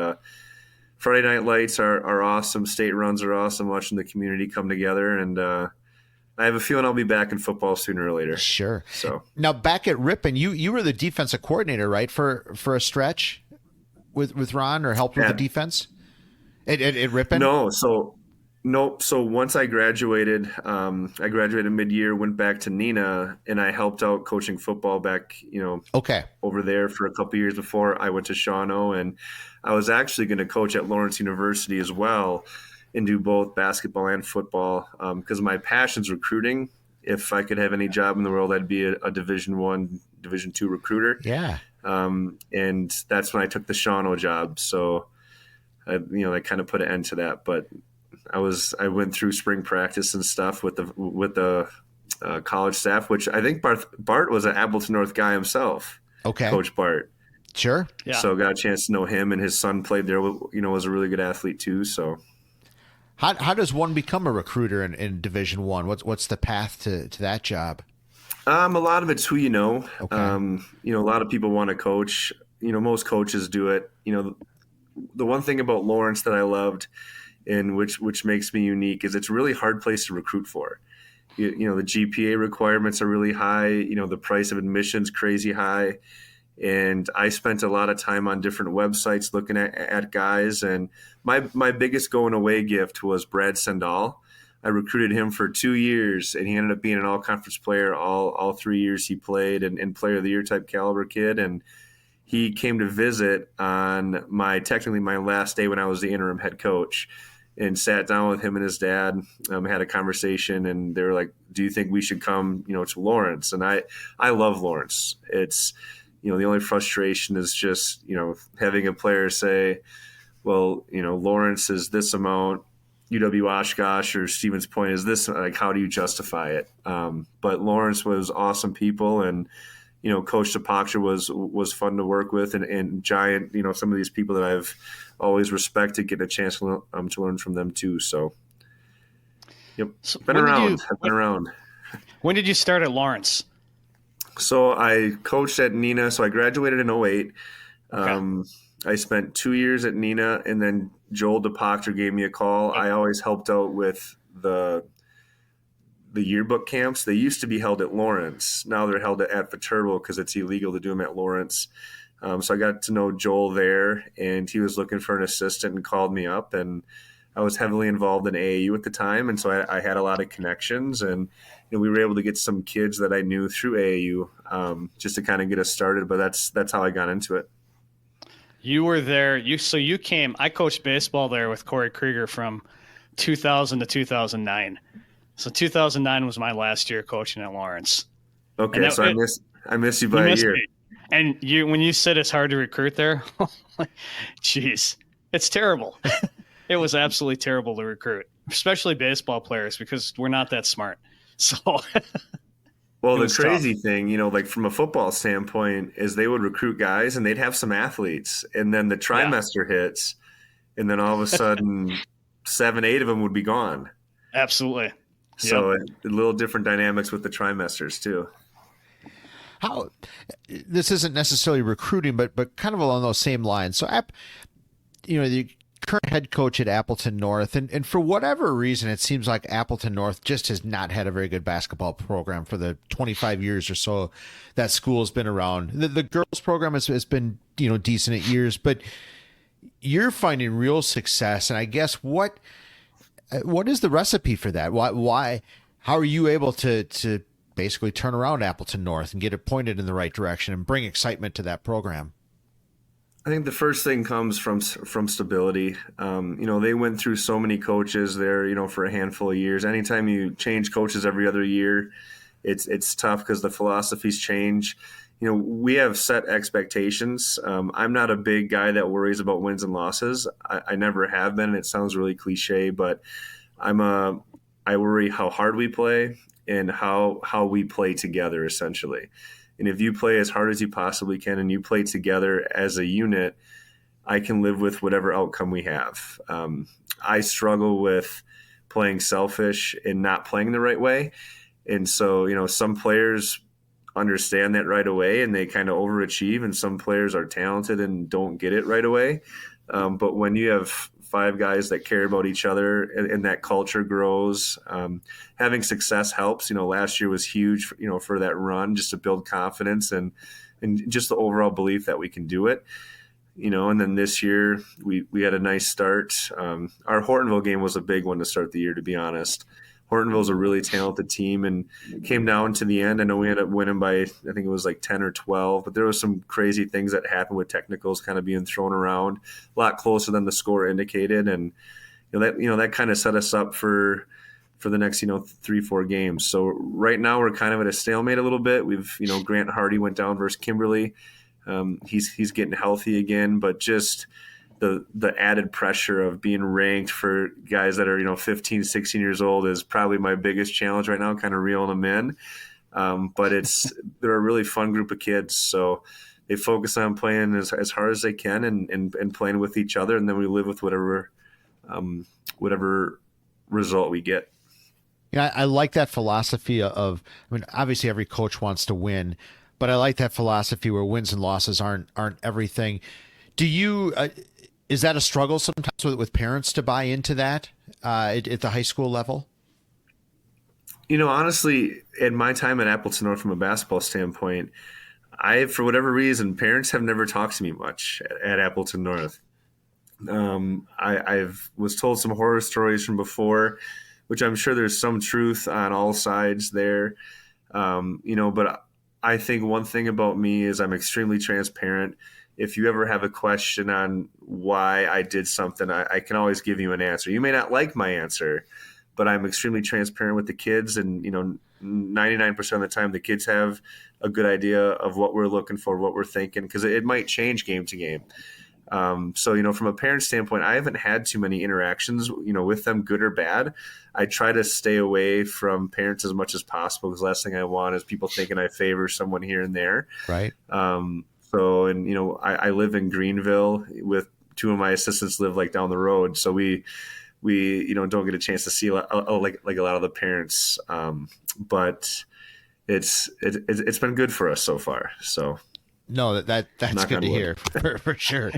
Friday Night Lights are awesome. State runs are awesome. Watching the community come together, and I have a feeling I'll be back in football sooner or later. Sure. So now back at Ripon, you were the defensive coordinator, right, for a stretch with Ron, or helped with the defense at Ripon? Nope. So once I graduated mid-year, went back to Neenah, and I helped out coaching football back, over there for a couple of years before I went to Shawano, and I was actually going to coach at Lawrence University as well and do both basketball and football, because my passion's recruiting. If I could have any job in the world, I'd be a Division I, Division II recruiter. Yeah. And that's when I took the Shawano job. So, I kind of put an end to that. But I went through spring practice and stuff with the college staff, which I think Bart was an Appleton North guy himself. Okay. Coach Bart. Sure. Yeah. So got a chance to know him, and his son played there. Was a really good athlete too. So. How does one become a recruiter in Division I? What's the path to that job? A lot of it's who you know. Okay. A lot of people want to coach. Most coaches do it. The one thing about Lawrence that I loved, and which makes me unique, is it's a really hard place to recruit for. The GPA requirements are really high. The price of admission's crazy high. And I spent a lot of time on different websites looking at guys. And my biggest going away gift was Brad Sendall. I recruited him for 2 years, and he ended up being an all-conference player all 3 years he played, and player of the year type caliber kid. And he came to visit on technically my last day when I was the interim head coach, and sat down with him and his dad, had a conversation, and they were like, "Do you think we should come, to Lawrence?" And I love Lawrence. It's, the only frustration is just, having a player say, well, Lawrence is this amount, UW Oshkosh or Stevens Point is this, like, how do you justify it? But Lawrence was awesome people, and, Coach Topakcha was fun to work with, and Giant, some of these people that I've always respected, getting a chance to learn from them too. So, yep, So I've been around. When did you start at Lawrence? So I coached at Neenah. So I graduated in 2008. Okay. I spent 2 years at Neenah, and then Joel DePoctor gave me a call. I always helped out with the yearbook camps. They used to be held at Lawrence. Now they're held at Viterbo because it's illegal to do them at Lawrence. So I got to know Joel there, and he was looking for an assistant and called me up. And I was heavily involved in AAU at the time, and so I had a lot of connections, and we were able to get some kids that I knew through AAU, just to kind of get us started. But that's how I got into it. You were there. You came. I coached baseball there with Corey Krieger from 2000 to 2009. So 2009 was my last year coaching at Lawrence. Okay, I miss you by a year. Me. And when you said it's hard to recruit there, jeez, it's terrible. It was absolutely terrible to recruit, especially baseball players, because we're not that smart. So, well, the crazy thing, like from a football standpoint, is they would recruit guys and they'd have some athletes, and then the trimester hits, and then all of a sudden 7-8 of them would be gone. Absolutely. So a little different dynamics with the trimesters too. How this isn't necessarily recruiting, but kind of along those same lines. So, the current head coach at Appleton North, and for whatever reason, it seems like Appleton North just has not had a very good basketball program for the 25 years or so that school has been around. The girls program has been, decent at years, but you're finding real success. And I guess what is the recipe for that? Why, how are you able to basically turn around Appleton North and get it pointed in the right direction and bring excitement to that program? I think the first thing comes from stability. They went through so many coaches there, for a handful of years. Anytime you change coaches every other year, it's tough because the philosophies change. we have set expectations. I'm not a big guy that worries about wins and losses. I never have been. And it sounds really cliche, but I worry how hard we play and how we play together, essentially. And if you play as hard as you possibly can and you play together as a unit, I can live with whatever outcome we have. I struggle with playing selfish and not playing the right way. And so, some players understand that right away and they kind of overachieve, and some players are talented and don't get it right away. But when you have 5 guys that care about each other and that culture grows, having success helps. Last year was huge, for that run, just to build confidence and just the overall belief that we can do it. And then this year we had a nice start. Our Hortonville game was a big one to start the year, to be honest. Hortonville's a really talented team and came down to the end. I know we ended up winning by, I think it was like 10 or 12, but there was some crazy things that happened with technicals kind of being thrown around a lot closer than the score indicated. And, that kind of set us up for the next, 3-4 games. So right now we're kind of at a stalemate a little bit. We've, Grant Hardy went down versus Kimberly. He's getting healthy again, but just the added pressure of being ranked for guys that are 15, 16 years old is probably my biggest challenge right now, kind of reeling them in. But they're a really fun group of kids, so they focus on playing as hard as they can and playing with each other, and then we live with whatever result we get. Yeah, I like that philosophy of, obviously every coach wants to win, but I like that philosophy where wins and losses aren't everything. Do you, is that a struggle sometimes with parents to buy into that at the high school level? Honestly, in my time at Appleton North from a basketball standpoint, for whatever reason, parents have never talked to me much at Appleton North. I was told some horror stories from before, which I'm sure there's some truth on all sides there. But I think one thing about me is I'm extremely transparent. If you ever have a question on why I did something, I can always give you an answer. You may not like my answer, but I'm extremely transparent with the kids. And, 99% of the time, the kids have a good idea of what we're looking for, what we're thinking, because it might change game to game. So, from a parent standpoint, I haven't had too many interactions, with them, good or bad. I try to stay away from parents as much as possible, because the last thing I want is people thinking I favor someone here and there. Right. So, I live in Greenville with 2 of my assistants live like down the road. So we don't get a chance to see like a lot of the parents. But it's been good for us so far. So no, that's good to hear for sure.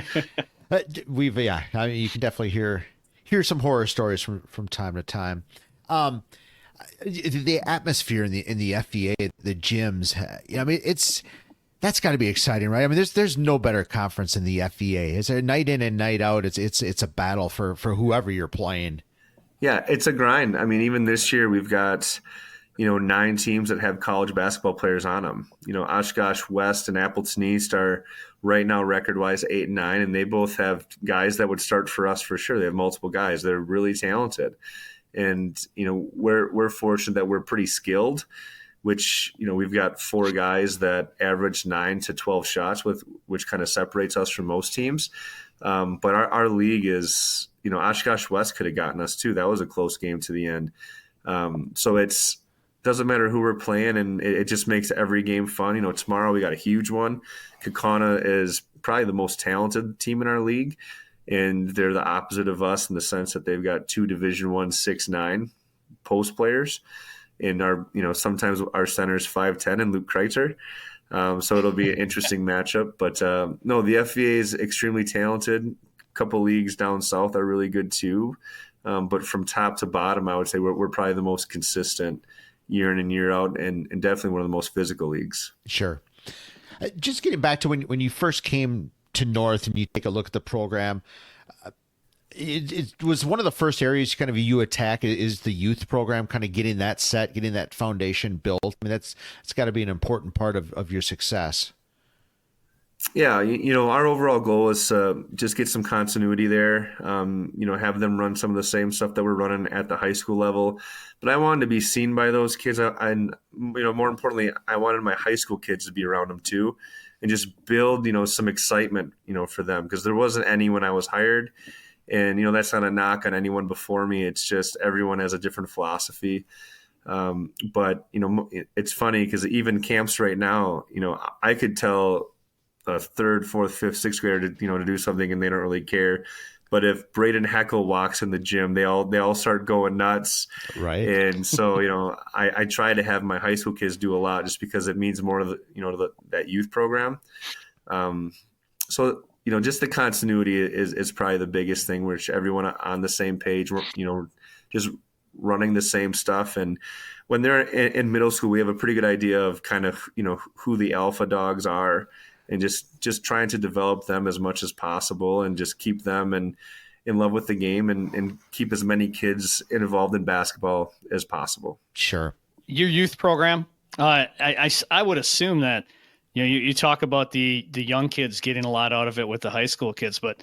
You can definitely hear some horror stories from time to time. The atmosphere in the FVA, the gyms, that's got to be exciting, right? There's no better conference in the FVA. It's a night in and night out. It's a battle for whoever you're playing. Yeah, it's a grind. Even this year we've got 9 teams that have college basketball players on them. Oshkosh West and Appleton East are right now record-wise 8 and 9, and they both have guys that would start for us for sure. They have multiple guys. They're really talented, and we're fortunate that we're pretty skilled. Which, we've got 4 guys that average 9 to 12 shots, which kind of separates us from most teams. But our league is, Oshkosh West could have gotten us too. That was a close game to the end. So it's doesn't matter who we're playing, and it just makes every game fun. Tomorrow we got a huge one. Kaukauna is probably the most talented team in our league, and they're the opposite of us in the sense that they've got 2 Division I 6'9" post players. And sometimes our center is 5'10" and Luke Kreitzer. So it'll be an interesting matchup. But no, the FVA is extremely talented. A couple leagues down south are really good too. But from top to bottom, I would say we're probably the most consistent year in and year out, and definitely one of the most physical leagues. Sure. Just getting back to when you first came to North and you take a look at the program, it was one of the first areas kind of you attack is the youth program, kind of getting that set, getting that foundation built. That's got to be an important part of your success. Yeah, our overall goal is to just get some continuity there. Have them run some of the same stuff that we're running at the high school level. But I wanted to be seen by those kids, and more importantly, I wanted my high school kids to be around them too, and just build some excitement for them, because there wasn't any when I was hired, and that's not a knock on anyone before me. It's just everyone has a different philosophy. But it's funny because even camps right now, I could tell a third, fourth, fifth, sixth grader to do something and they don't really care. But if Braden Heckle walks in the gym, they all start going nuts. Right. And so, I try to have my high school kids do a lot just because it means more to that youth program. So, just the continuity is probably the biggest thing, which everyone on the same page, just running the same stuff. And when they're in middle school, we have a pretty good idea of kind of, who the alpha dogs are, and just trying to develop them as much as possible and just keep them in love with the game and keep as many kids involved in basketball as possible. Sure. Your youth program, I would assume that, you talk about the young kids getting a lot out of it with the high school kids, but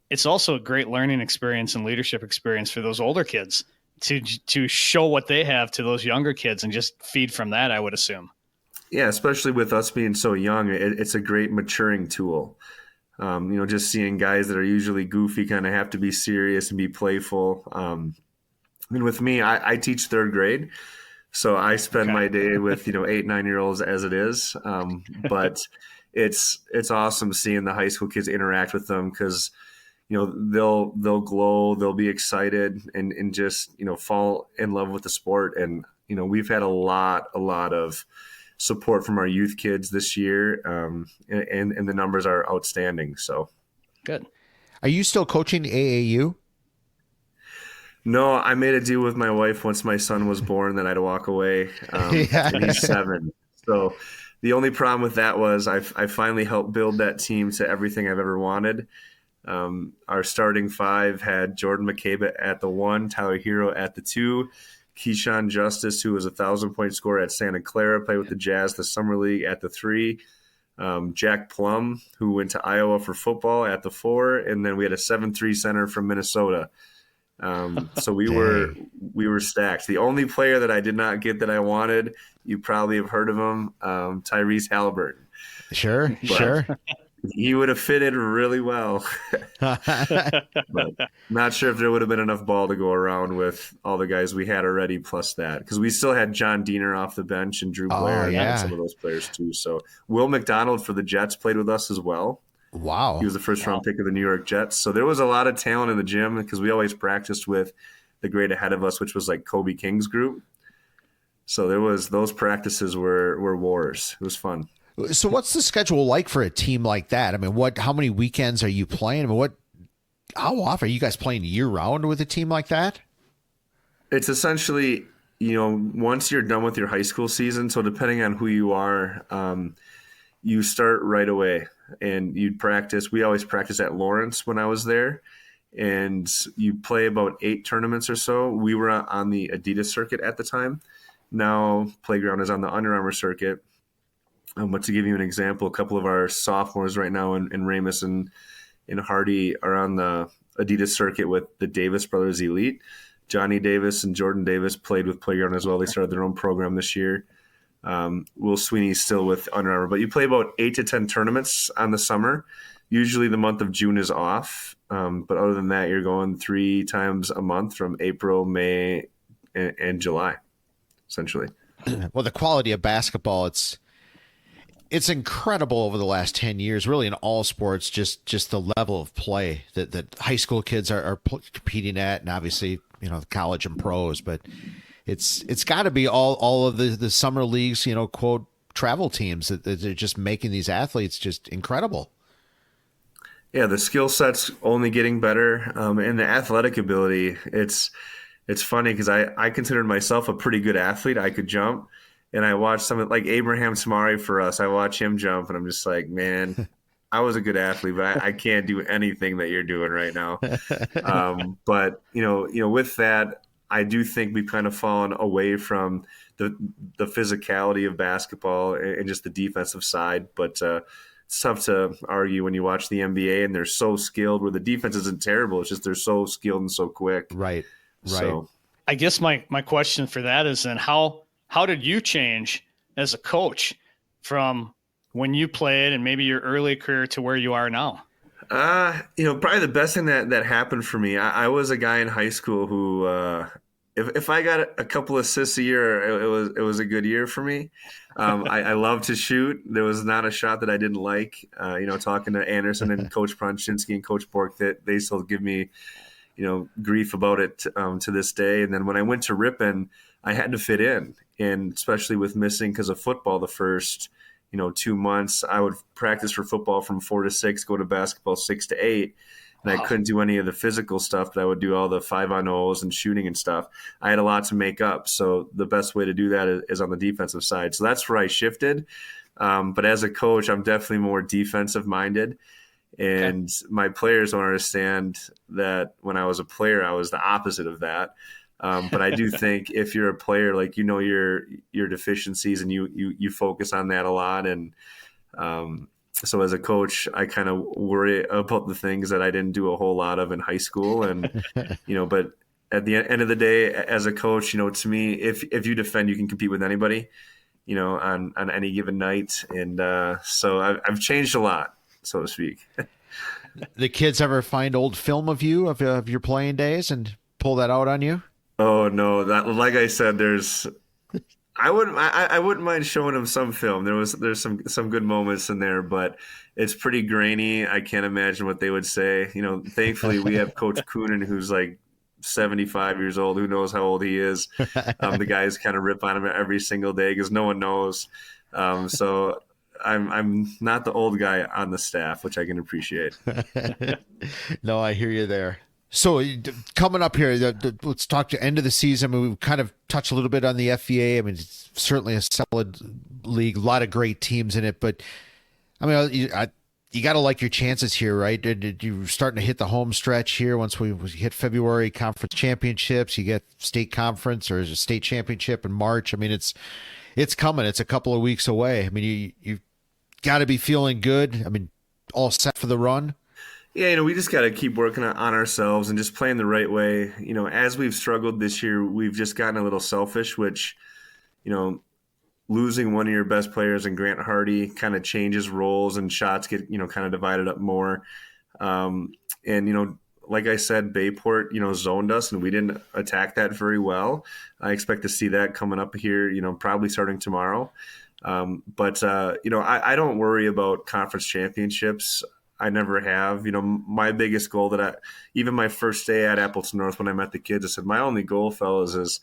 it's also a great learning experience and leadership experience for those older kids to show what they have to those younger kids and just feed from that, I would assume. Yeah, especially with us being so young, it's a great maturing tool. Just seeing guys that are usually goofy kind of have to be serious and be playful. With me, I teach third grade, so I spend my day with 8, 9-year-olds as it is. But it's awesome seeing the high school kids interact with them, because they'll glow, they'll be excited, and just fall in love with the sport. And we've had a lot of support from our youth kids this year, and the numbers are outstanding. So good. Are you still coaching AAU? No, I made a deal with my wife once my son was born that I'd walk away. And he's 7. So the only problem with that was I finally helped build that team to everything I've ever wanted. Our starting 5 had Jordan McCabe at the 1, Tyler Hero at the 2, Keyshawn Justice, who was a 1,000-point scorer at Santa Clara, played with the Jazz the Summer League, at the 3. Jack Plum, who went to Iowa for football, at the 4. And then we had a 7'3" center from Minnesota. So we were stacked. The only player that I did not get that I wanted, you probably have heard of him, Tyrese Halliburton. Sure. He would have fitted really well. But not sure if there would have been enough ball to go around with all the guys we had already, plus that. Because we still had John Diener off the bench and Drew Blair and some of those players too. So Will McDonald for the Jets played with us as well. Wow. He was the first-round pick of the New York Jets. So there was a lot of talent in the gym, because we always practiced with the grade ahead of us, which was like Kobe King's group. So those practices were wars. It was fun. So what's the schedule like for a team like that? I mean, how many weekends are you playing? I mean, how often are you guys playing year-round with a team like that? It's essentially, once you're done with your high school season, so depending on who you are, you start right away. And you'd practice. We always practice at Lawrence when I was there, and you play about 8 tournaments or so. We were on the Adidas circuit at the time. Now Playground is on the Under Armour circuit. But to give you an example, a couple of our sophomores right now in Ramus and Hardy are on the Adidas circuit with the Davis Brothers Elite. Johnny Davis and Jordan Davis played with Playground as well. They started their own program this year. Will Sweeney's still with Under Armour. But you play about 8 to 10 tournaments on the summer. Usually the month of June is off. But other than that, you're going 3 times a month from April, May, and July, essentially. Well, the quality of basketball, it's incredible over the last 10 years, really in all sports, just the level of play that high school kids are competing at, and obviously, the college and pros, but it's got to be all of the summer leagues, quote, travel teams that they're just making these athletes just incredible. Yeah, the skill set's only getting better, and the athletic ability, it's funny because I considered myself a pretty good athlete. I could jump. And I watch someone like Abraham Samari for us. I watch him jump, and I'm just like, man, I was a good athlete, but I can't do anything that you're doing right now. But with that, I do think we've kind of fallen away from the physicality of basketball and just the defensive side. But it's tough to argue when you watch the NBA and they're so skilled, where the defense isn't terrible. It's just they're so skilled and so quick. Right. So I guess my question for that is then how did you change as a coach from when you played and maybe your early career to where you are now? Probably the best thing that happened for me, I was a guy in high school who, if I got a couple assists a year, it was a good year for me. I love to shoot. There was not a shot that I didn't like. Talking to Anderson and Coach Pronchinsky and Coach Bork, that they still give me, grief about it to this day. And then when I went to Ripon, I had to fit in, and especially with missing because of football the first 2 months, I would practice for football from 4 to 6, go to basketball 6 to 8. And I couldn't do any of the physical stuff, but I would do all the 5-on-0s and shooting and stuff. I had a lot to make up. So the best way to do that is on the defensive side. So that's where I shifted. But as a coach, I'm definitely more defensive minded. And my players don't understand that when I was a player, I was the opposite of that. But I do think if you're a player, like, your deficiencies and you focus on that a lot. And so as a coach, I kind of worry about the things that I didn't do a whole lot of in high school. And, but at the end of the day, as a coach, to me, if you defend, you can compete with anybody, on any given night. And so I've changed a lot, so to speak. The kids ever find old film of you, of your playing days, and pull that out on you? Oh no, that, like I said, I wouldn't mind showing them some film. There's some good moments in there, but it's pretty grainy. I can't imagine what they would say. Thankfully we have Coach Coonan, who's like 75 years old. Who knows how old he is? The guys kind of rip on him every single day because no one knows. So I'm not the old guy on the staff, which I can appreciate. No, I hear you there. So coming up here, let's talk to end of the season. We've kind of touched a little bit on the FVA. I mean, it's certainly a solid league, a lot of great teams in it. But, I mean, you got to like your chances here, right? You're starting to hit the home stretch here. Once we hit February conference championships, you get state conference or a state championship in March. I mean, it's coming. It's a couple of weeks away. I mean, you got to be feeling good. I mean, all set for the run. Yeah, we just got to keep working on ourselves and just playing the right way. As we've struggled this year, we've just gotten a little selfish, which, losing one of your best players in Grant Hardy kind of changes roles and shots get, kind of divided up more. And, like I said, Bayport, zoned us and we didn't attack that very well. I expect to see that coming up here, probably starting tomorrow. But I don't worry about conference championships. I never have. My biggest goal even my first day at Appleton North when I met the kids, I said, my only goal, fellas, is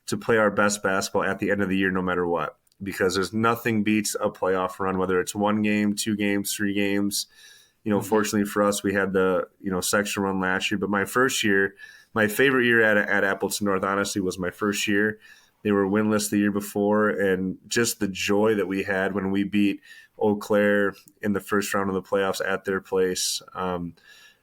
to play our best basketball at the end of the year, no matter what, because there's nothing beats a playoff run, whether it's 1 game, 2 games, 3 games. Fortunately for us, we had the, section run last year, but my first year, my favorite year at Appleton North, honestly, was my first year. They were winless the year before, and just the joy that we had when we beat Eau Claire in the first round of the playoffs at their place. I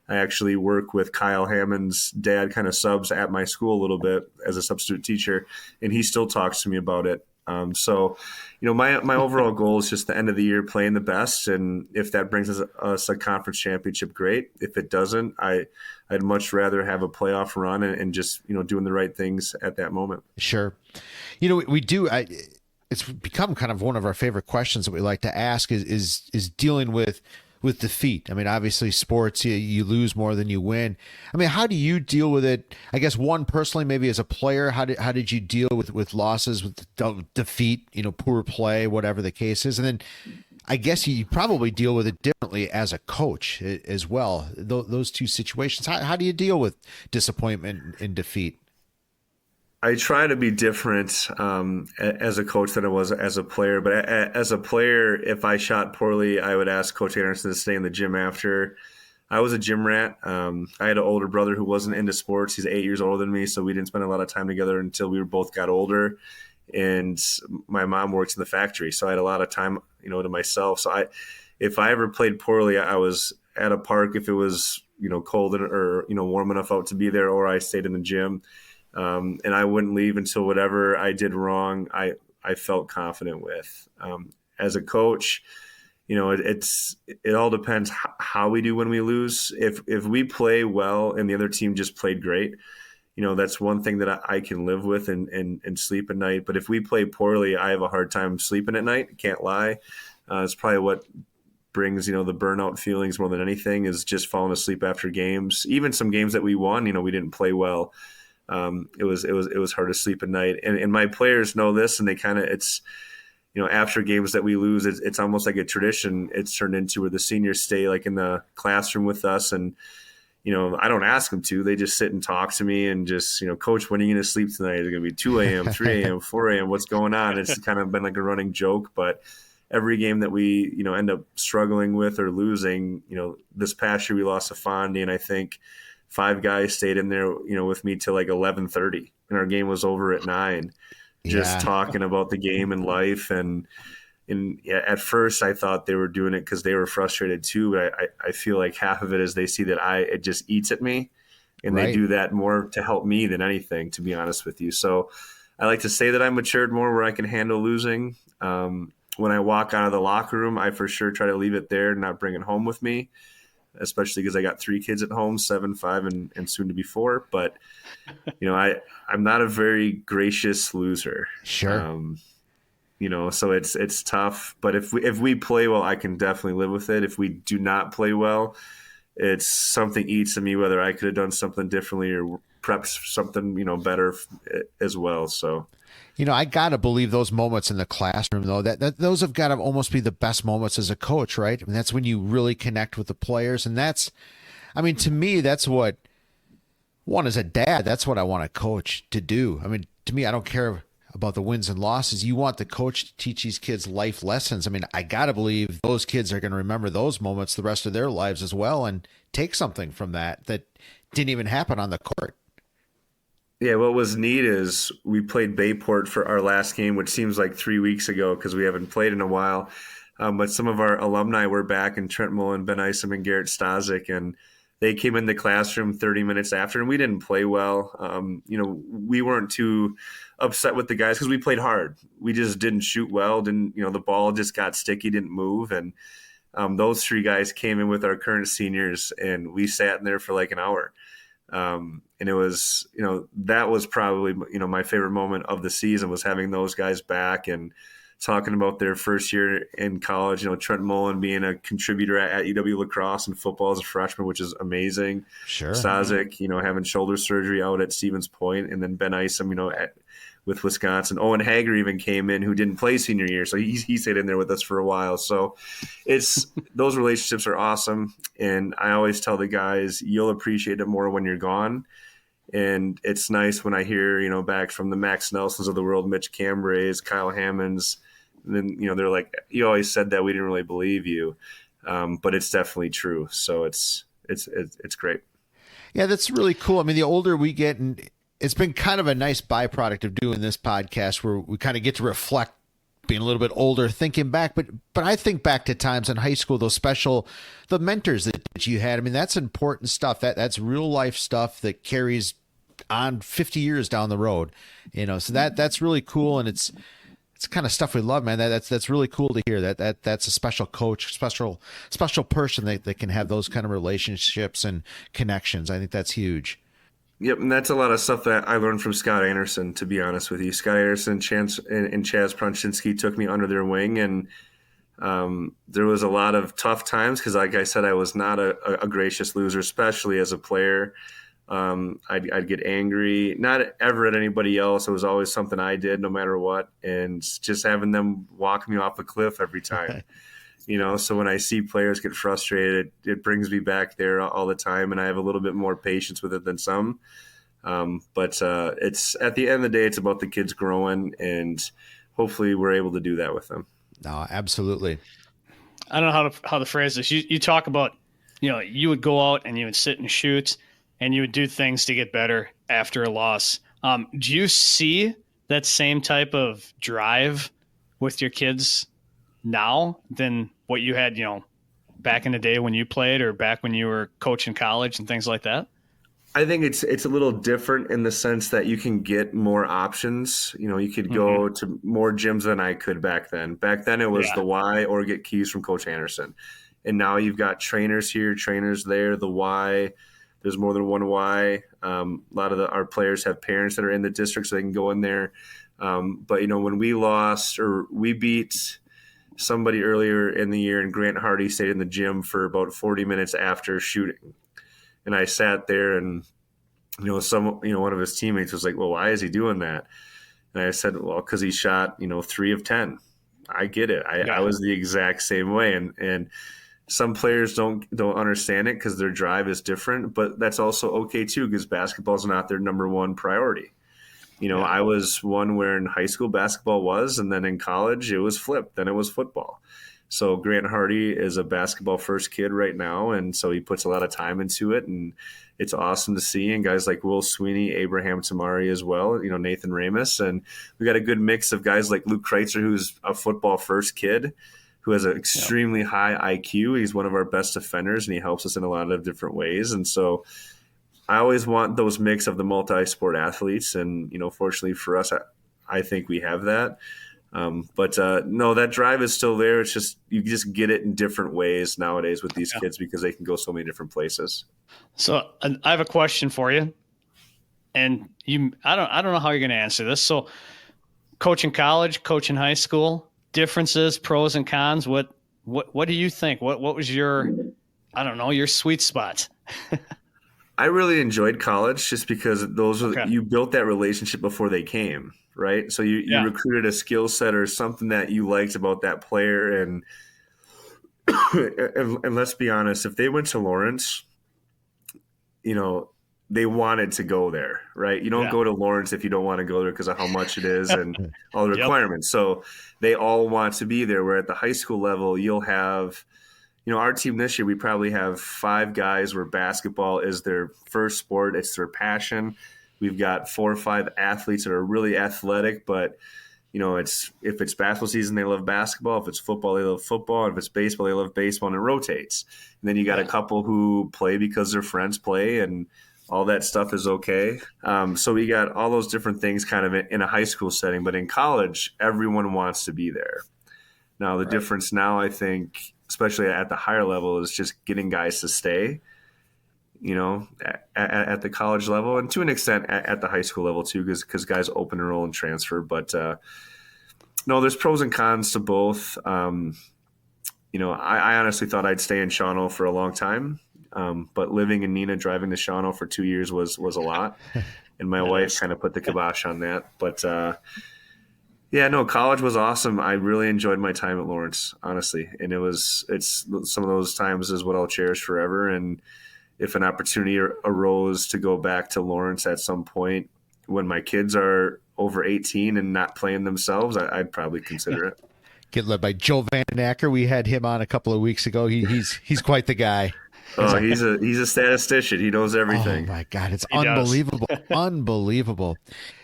actually work with Kyle Hammond's dad, kind of subs at my school a little bit as a substitute teacher, and he still talks to me about it. So my overall goal is just the end of the year playing the best, and if that brings us a conference championship, great. If it doesn't, I'd much rather have a playoff run and just doing the right things at that moment. Sure, we do. It's become kind of one of our favorite questions that we like to ask is dealing with defeat. I mean, obviously sports, you lose more than you win. I mean, how do you deal with it? I guess one, personally, maybe as a player, how did you deal with losses, with defeat, poor play, whatever the case is? And then I guess you probably deal with it differently as a coach as well. Those two situations, how do you deal with disappointment and defeat? I try to be different as a coach than I was as a player. But as a player, if I shot poorly, I would ask Coach Anderson to stay in the gym after. I was a gym rat. I had an older brother who wasn't into sports. He's 8 years older than me, so we didn't spend a lot of time together until we both got older. And my mom works in the factory, so I had a lot of time, to myself. So if I ever played poorly, I was at a park if it was, cold or warm enough out to be there, or I stayed in the gym. And I wouldn't leave until whatever I did wrong, I felt confident with. As a coach, it all depends how we do when we lose. If we play well and the other team just played great, that's one thing that I can live with and sleep at night. But if we play poorly, I have a hard time sleeping at night. Can't lie. It's probably what brings, the burnout feelings more than anything, is just falling asleep after games. Even some games that we won, we didn't play well. It was hard to sleep at night. And my players know this, and they it's, after games that we lose, it's almost like a tradition it's turned into, where the seniors stay like in the classroom with us. And, I don't ask them to. They just sit and talk to me and just, Coach, when are you going to sleep tonight? Is it going to be 2 a.m., 3 a.m., 4 a.m.? What's going on? It's kind of been like a running joke. But every game that we, end up struggling with or losing, this past year we lost to Fondy, and I think 5 guys stayed in there, with me till like 11:30, and our game was over at 9, just talking about the game and life. And at first I thought they were doing it because they were frustrated too, but I feel like half of it is they see that it just eats at me, and They do that more to help me than anything, to be honest with you. So I like to say that I matured more, where I can handle losing. When I walk out of the locker room, I for sure try to leave it there and not bring it home with me, especially because I got 3 kids at home, 7, 5, and soon to be 4. But, I'm not a very gracious loser. Sure. So it's tough. But if we play well, I can definitely live with it. If we do not play well, it's something eats at me, whether I could have done something differently or prepped something, better as well. So. I got to believe those moments in the classroom, though, that those have got to almost be the best moments as a coach, right? I mean, that's when you really connect with the players. And to me, that's what, as a dad, that's what I want a coach to do. I mean, to me, I don't care about the wins and losses. You want the coach to teach these kids life lessons. I mean, I got to believe those kids are going to remember those moments the rest of their lives as well, and take something from that didn't even happen on the court. Yeah, what was neat is we played Bayport for our last game, which seems like 3 weeks ago because we haven't played in a while. But some of our alumni were back, in Trent Mullen, Ben Isom, and Garrett Stazik, and they came in the classroom 30 minutes after, and we didn't play well. We weren't too upset with the guys because we played hard. We just didn't shoot well. The ball just got sticky, didn't move. And those 3 guys came in with our current seniors, and we sat in there for like an hour. And it was, that was probably, my favorite moment of the season, was having those guys back and talking about their first year in college. Trent Mullen being a contributor at UW lacrosse and football as a freshman, which is amazing. Sure. Stazik, having shoulder surgery out at Stevens Point, and then Ben Isom, with Wisconsin. Owen Hager even came in, who didn't play senior year, so he stayed in there with us for a while. So those relationships are awesome, and I always tell the guys, you'll appreciate it more when you're gone. And it's nice when I hear, back from the Max Nelsons of the world, Mitch Cambrays, Kyle Hammonds, and then, they're like, you always said that, we didn't really believe you. But it's definitely true. So it's great. Yeah, that's really cool. I mean, the older we get, and it's been kind of a nice byproduct of doing this podcast, where we kind of get to reflect, being a little bit older, thinking back. But I think back to times in high school, the mentors that you had. I mean, that's important stuff. That's real life stuff that carries on 50 years down the road. So that's really cool, and it's kind of stuff we love, man. That's really cool to hear. That's a special coach, special person that can have those kind of relationships and connections. I think that's huge. Yep, and that's a lot of stuff that I learned from Scott Anderson, to be honest with you. Scott Anderson and Chaz Prunchinski took me under their wing, and there was a lot of tough times because, like I said, I was not a gracious loser, especially as a player. I'd get angry, not ever at anybody else. It was always something I did, no matter what, and just having them walk me off a cliff every time. So when I see players get frustrated, it brings me back there all the time, and I have a little bit more patience with it than some. But it's, at the end of the day, it's about the kids growing, and hopefully we're able to do that with them. No, absolutely. I don't know how to phrase this. You talk about, you would go out and you would sit and shoot, and you would do things to get better after a loss. Do you see that same type of drive with your kids now than what you had, back in the day when you played, or back when you were coaching college and things like that? I think it's a little different in the sense that you can get more options. You know, you could go to more gyms than I could back then. Back then it was the Y or get keys from Coach Anderson. And now you've got trainers here, trainers there, the Y. There's more than one Y. A lot of our players have parents that are in the district, so they can go in there. But, you know, when we lost or we beat somebody earlier in the year and Grant Hardy stayed in the gym for about 40 minutes after shooting. And I sat there and, you know, one of his teammates was like, well, why is he doing that? And I said, well, because he shot, 3 of 10. I get it. I was the exact same way. And some players don't understand it because their drive is different, but that's also okay too, because basketball is not their number one priority. I was one where in high school basketball was, and then in college it was flipped. Then it was football. So Grant Hardy is a basketball first kid right now, and so he puts a lot of time into it, and it's awesome to see. And guys like Will Sweeney, Abraham Tamari as well, Nathan Ramus, and we got a good mix of guys like Luke Kreitzer, who's a football first kid, who has an extremely high IQ. He's one of our best defenders, and he helps us in a lot of different ways. And so I always want those mix of the multi-sport athletes, and fortunately for us, I think we have that. But no, that drive is still there. It's just you just get it in different ways nowadays with these kids because they can go so many different places. So I have a question for you, and I don't know how you're going to answer this. So, coach in college, coach in high school, differences, pros and cons. What do you think? What was your your sweet spot? I really enjoyed college just because you built that relationship before they came. Right. So you recruited a skill set or something that you liked about that player. And let's be honest, if they went to Lawrence, they wanted to go there. Right. You don't go to Lawrence if you don't want to go there because of how much it is and all the requirements. So they all want to be there. Where at the high school level, you'll have, our team this year, we probably have 5 guys where basketball is their first sport. It's their passion. We've got 4 or 5 athletes that are really athletic, but if it's basketball season, they love basketball. If it's football, they love football. If it's baseball, they love baseball, and it rotates. And then you got a couple who play because their friends play, and all that stuff is okay. So we got all those different things kind of in a high school setting, but in college, everyone wants to be there. Now, the difference now, I think, especially at the higher level, is just getting guys to stay. At the college level, and to an extent at the high school level too, because guys open enroll and transfer. But no, there's pros and cons to both. I honestly thought I'd stay in Shawano for a long time, but living in Neenah, driving to Shawano for 2 years was a lot, and my wife kind of put the kibosh on that. But college was awesome. I really enjoyed my time at Lawrence, honestly, and it's some of those times is what I'll cherish forever. And if an opportunity arose to go back to Lawrence at some point when my kids are over 18 and not playing themselves, I'd probably consider it. Get led by Joe Van Acker. We had him on a couple of weeks ago. He's quite the guy. Oh, he's a statistician. He knows everything. Oh my God, it's unbelievable. Unbelievable.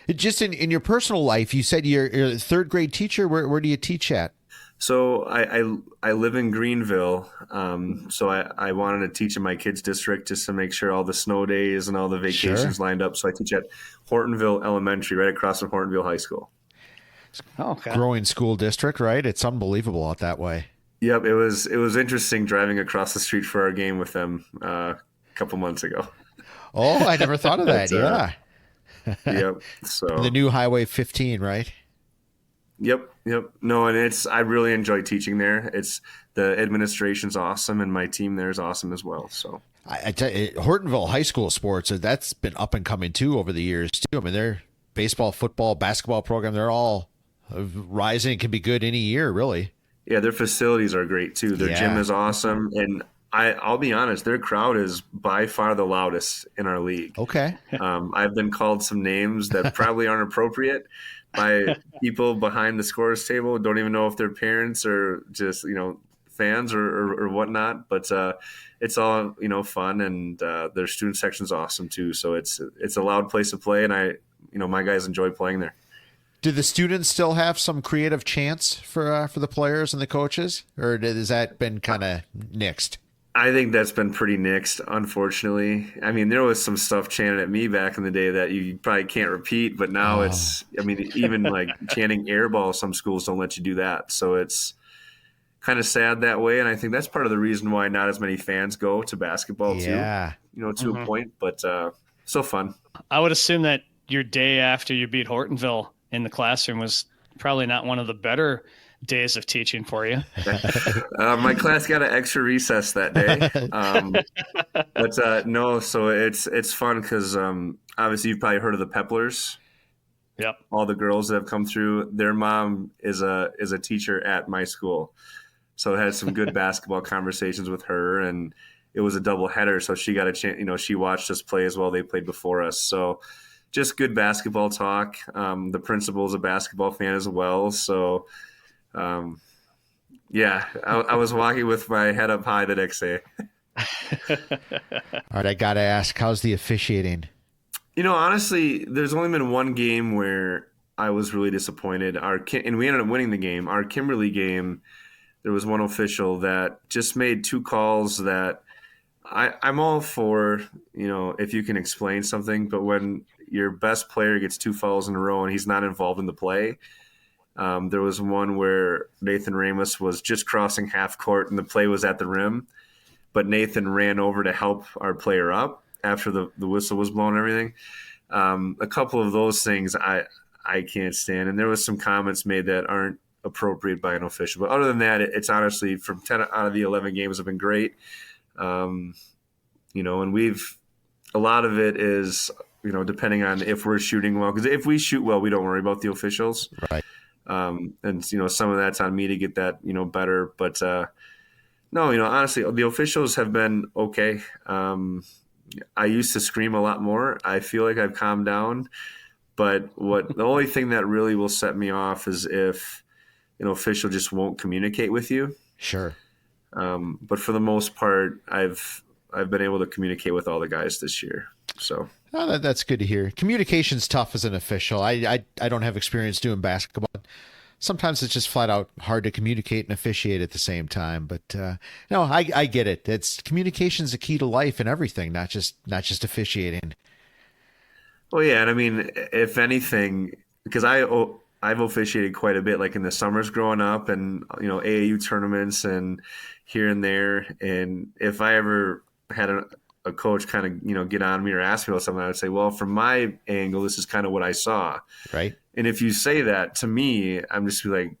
Just in your personal life, you said you're a 3rd grade teacher. Where do you teach at? So I live in Greenville, so I wanted to teach in my kids' district just to make sure all the snow days and all the vacations lined up. So I teach at Hortonville Elementary, right across from Hortonville High School. Okay. Growing school district, right? It's unbelievable out that way. Yep, it was interesting driving across the street for our game with them a couple months ago. Oh, I never thought of that. Yep. So the new Highway 15, right? Yep. No, and I really enjoy teaching there. The administration's awesome, and my team there is awesome as well. So I tell you, Hortonville High School sports, that's been up and coming too over the years too. I mean, their baseball, football, basketball program, they're all rising. It can be good any year, really. Yeah, their facilities are great too. Their gym is awesome, and I'll be honest, their crowd is by far the loudest in our league. Okay. I've been called some names that probably aren't appropriate by people behind the scores table. Don't even know if they're parents or just, fans or whatnot, but it's all, fun, and their student section's awesome too. So it's a loud place to play, and my guys enjoy playing there. Do the students still have some creative chants for the players and the coaches, or has that been kind of nixed? I think that's been pretty nixed, unfortunately. I mean, there was some stuff chanted at me back in the day that you probably can't repeat, but now it's, I mean, even like chanting airball, some schools don't let you do that. So it's kind of sad that way. And I think that's part of the reason why not as many fans go to basketball too, to a point, but so fun. I would assume that your day after you beat Hortonville in the classroom was probably not one of the better days of teaching for you. My class got an extra recess that day. But no, so it's fun because obviously you've probably heard of the Peplers. Yep. All the girls that have come through, their mom is a teacher at my school. So I had some good basketball conversations with her, and it was a double header. So she got a chance, she watched us play as well. They played before us. So just good basketball talk. The principal's a basketball fan as well. So I was walking with my head up high the next day. All right, I got to ask, how's the officiating? Honestly, there's only been one game where I was really disappointed. And we ended up winning the game. Our Kimberly game, there was one official that just made two calls that I'm all for, if you can explain something, but when your best player gets two fouls in a row and he's not involved in the play. There was one where Nathan Ramos was just crossing half court and the play was at the rim, but Nathan ran over to help our player up after the whistle was blown and everything. A couple of those things I can't stand. And there was some comments made that aren't appropriate by an official. But other than that, it's honestly, from 10 out of the 11 games have been great. And a lot of it is, depending on if we're shooting well. Because if we shoot well, we don't worry about the officials. Right. And some of that's on me to get that better, but no, honestly, the officials have been okay. I used to scream a lot more. I feel like I've calmed down, but the only thing that really will set me off is if an official just won't communicate with you. Sure. But for the most part, I've been able to communicate with all the guys this year. So. Oh, that's good to hear. Communication's tough as an official. I don't have experience doing basketball. Sometimes it's just flat out hard to communicate and officiate at the same time. But no, I get it. Communication's the key to life and everything, not just officiating. Well, yeah, and I mean, if anything, because I've officiated quite a bit, like in the summers growing up, and AAU tournaments and here and there. And if I ever had a coach kind of, get on me or ask me about something, I would say, well, from my angle, this is kind of what I saw. Right. And if you say that to me, I'm just like,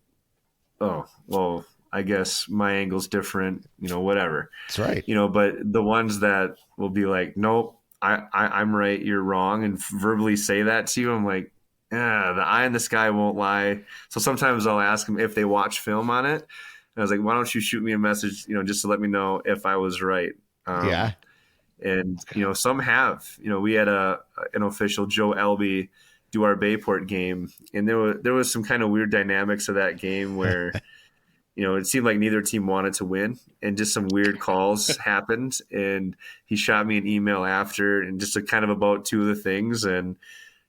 oh, well, I guess my angle's different, whatever. That's right. But the ones that will be like, nope, I'm right, you're wrong, and verbally say that to you, I'm like, the eye in the sky won't lie. So sometimes I'll ask them if they watch film on it. And I was like, why don't you shoot me a message, just to let me know if I was right. Yeah. And, some have. We had an official, Joe Elby, do our Bayport game. And there was some kind of weird dynamics of that game where, it seemed like neither team wanted to win. And just some weird calls happened. And he shot me an email after and just kind of about two of the things. And,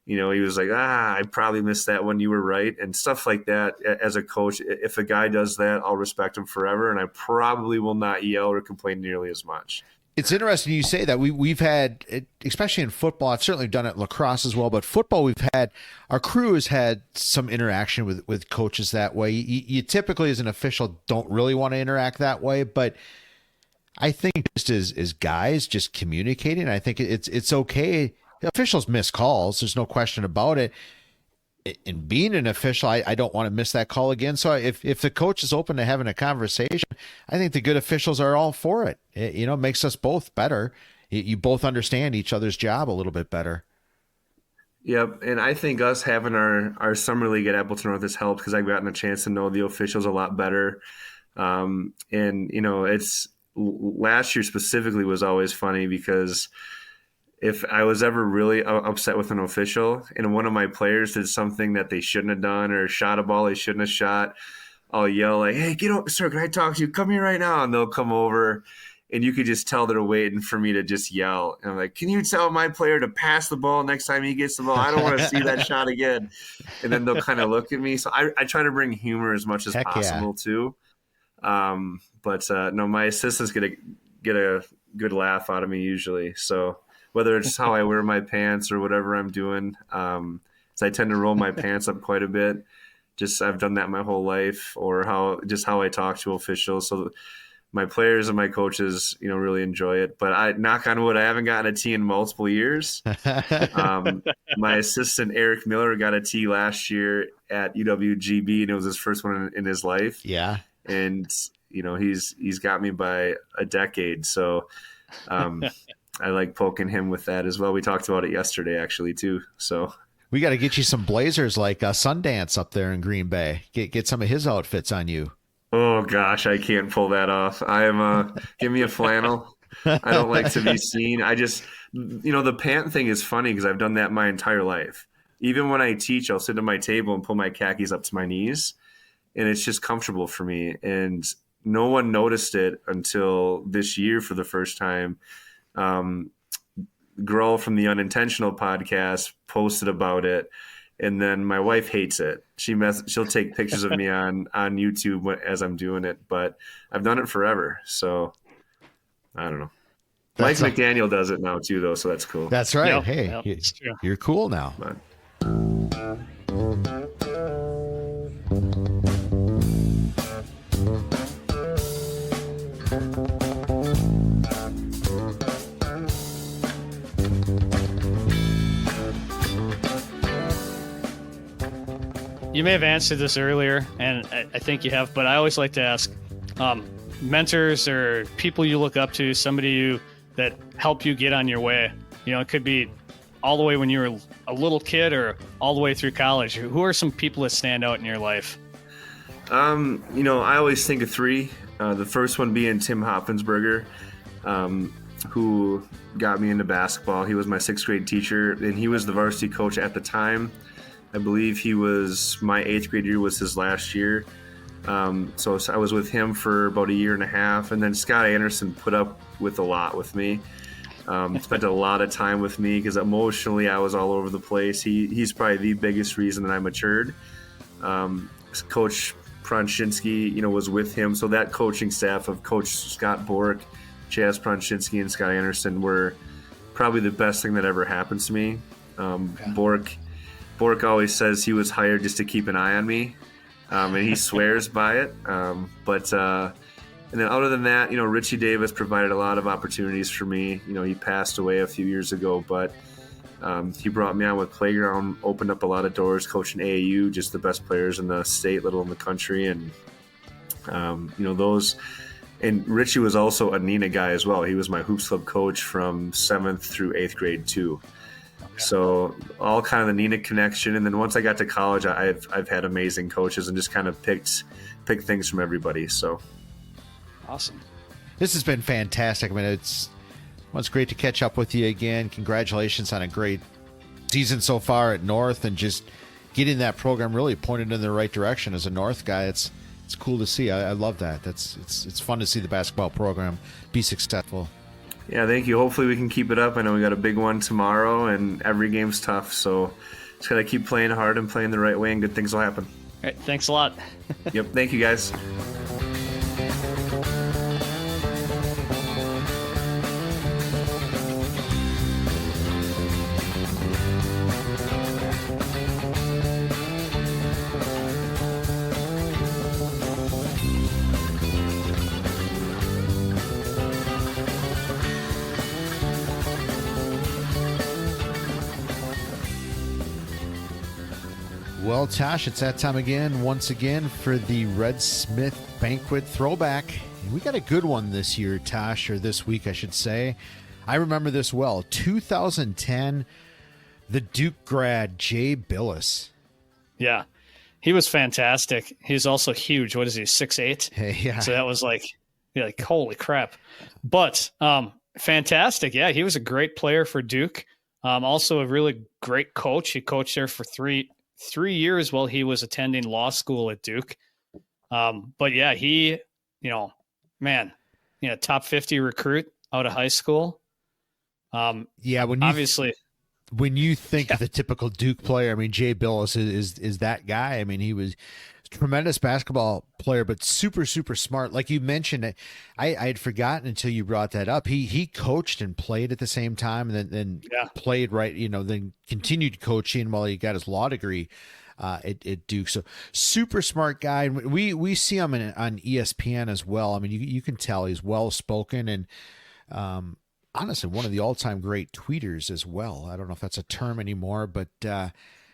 he was like, I probably missed that one. You were right. And stuff like that. As a coach, if a guy does that, I'll respect him forever. And I probably will not yell or complain nearly as much. It's interesting you say that. We've had, especially in football, I've certainly done it in lacrosse as well, but football, our crew has had some interaction with coaches that way. You typically, as an official, don't really want to interact that way, but I think just as guys, just communicating, I think it's okay. Officials miss calls. There's no question about it. In being an official, I don't want to miss that call again. So if the coach is open to having a conversation, I think the good officials are all for it. It makes us both better. You both understand each other's job a little bit better. Yep, and I think us having our summer league at Appleton North has helped because I've gotten a chance to know the officials a lot better. And it's last year specifically was always funny because if I was ever really upset with an official and one of my players did something that they shouldn't have done or shot a ball they shouldn't have shot, I'll yell like, hey, get over, sir, can I talk to you? Come here right now. And they'll come over and you could just tell they're waiting for me to just yell. And I'm like, can you tell my player to pass the ball next time he gets the ball? I don't want to see that shot again. And then they'll kind of look at me. So I try to bring humor as much as possible too. But no, my assistant's going to get a good laugh out of me usually. So whether it's how I wear my pants or whatever I'm doing, so I tend to roll my pants up quite a bit. Just I've done that my whole life, or how I talk to officials. So my players and my coaches, really enjoy it. But I knock on wood, I haven't gotten a tee in multiple years. My assistant Eric Miller got a tee last year at UWGB, and it was his first one in his life. Yeah, and he's got me by a decade. So I like poking him with that as well. We talked about it yesterday, actually, too. So we got to get you some blazers like Sundance up there in Green Bay. Get some of his outfits on you. Oh gosh, I can't pull that off. I am give me a flannel. I don't like to be seen. I just, the pant thing is funny because I've done that my entire life. Even when I teach, I'll sit at my table and pull my khakis up to my knees, and it's just comfortable for me. And no one noticed it until this year for the first time. Girl from the Unintentional podcast posted about it, and then my wife hates it. She'll take pictures of me on YouTube as I'm doing it, but I've done it forever, so I don't know. Mike McDaniel does it now too, though, so that's cool. That's right. Yep, Hey, yep, it's true. You're cool now. But, You may have answered this earlier, and I think you have, but I always like to ask mentors or people you look up to, somebody that help you get on your way. It could be all the way when you were a little kid or all the way through college. Who are some people that stand out in your life? I always think of three. The first one being Tim Hoffensberger, who got me into basketball. He was my sixth grade teacher, and he was the varsity coach at the time. I believe my eighth grade year was his last year. So I was with him for about a year and a half. And then Scott Anderson put up with a lot with me. Spent a lot of time with me because emotionally I was all over the place. He's probably the biggest reason that I matured. Coach Pronshinsky, was with him. So that coaching staff of Coach Scott Bork, Chaz Pronshinsky, and Scott Anderson were probably the best thing that ever happened to me. Bork always says he was hired just to keep an eye on me, and he swears by it. And then other than that, Richie Davis provided a lot of opportunities for me. He passed away a few years ago, but he brought me on with Playground, opened up a lot of doors, coaching AAU, just the best players in the state, let alone the country. And, those. And Richie was also a Neenah guy as well. He was my hoops club coach from 7th through 8th grade too. So all kind of the Neenah connection. And then once I got to college, I've had amazing coaches and just kind of picked things from everybody. So Awesome. This has been fantastic. I mean, it's great to catch up with you again. Congratulations on a great season so far at North, and just getting that program really pointed in the right direction. As a North guy, it's cool to see. I love that. It's fun to see the basketball program be successful. Yeah, thank you. Hopefully we can keep it up. I know we got a big one tomorrow, and every game's tough. So just got to keep playing hard and playing the right way, and good things will happen. All right, thanks a lot. Yep, thank you, guys. Well, Tosh, it's that time again, once again, for the Red Smith Banquet Throwback. We got a good one this year, Tosh, or this week, I should say. I remember this well. 2010, the Duke grad, Jay Bilas. Yeah, he was fantastic. He's also huge. What is he, 6'8"? Hey, yeah. So that was like holy crap. But fantastic. Yeah, he was a great player for Duke. Also a really great coach. He coached there for three years while he was attending law school at Duke. But yeah, he, top 50 recruit out of high school. Yeah, when you think of the typical Duke player, I mean, Jay Bilas is that guy. I mean, he was tremendous basketball player, but super, super smart. Like you mentioned, I had forgotten until you brought that up. He coached and played at the same time, and then played right. Then continued coaching while he got his law degree at Duke. So super smart guy. And we see him on ESPN as well. I mean, you can tell he's well spoken and honestly one of the all time great tweeters as well. I don't know if that's a term anymore, but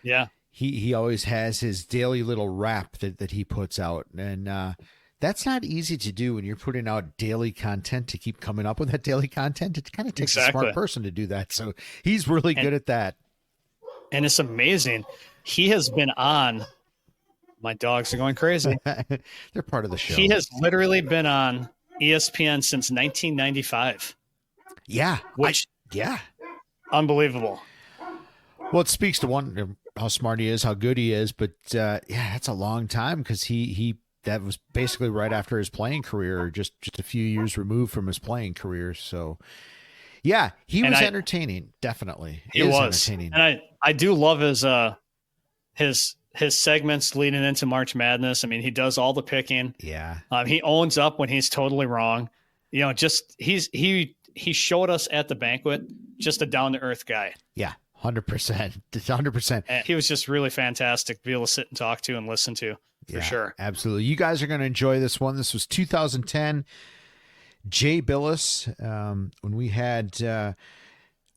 yeah. He always has his daily little rap that he puts out. And that's not easy to do when you're putting out daily content, to keep coming up with that daily content. It kind of takes a smart person to do that. So he's really good at that. And it's amazing. He has been on, my dogs are going crazy. They're part of the show. He has literally been on ESPN since 1995. Yeah. Unbelievable. Well, it speaks to how smart he is, how good he is, but that's a long time, because he that was basically right after his playing career, or just a few years removed from his playing career. So yeah, he was entertaining, definitely. He was entertaining. And I do love his segments leading into March Madness. I mean, he does all the picking. Yeah. He owns up when he's totally wrong. He showed us at the banquet just a down to earth guy. Yeah. 100%. 100%. And he was just really fantastic to be able to sit and talk to and listen to, for sure. Absolutely. You guys are going to enjoy this one. This was 2010. Jay Bilas. When we had,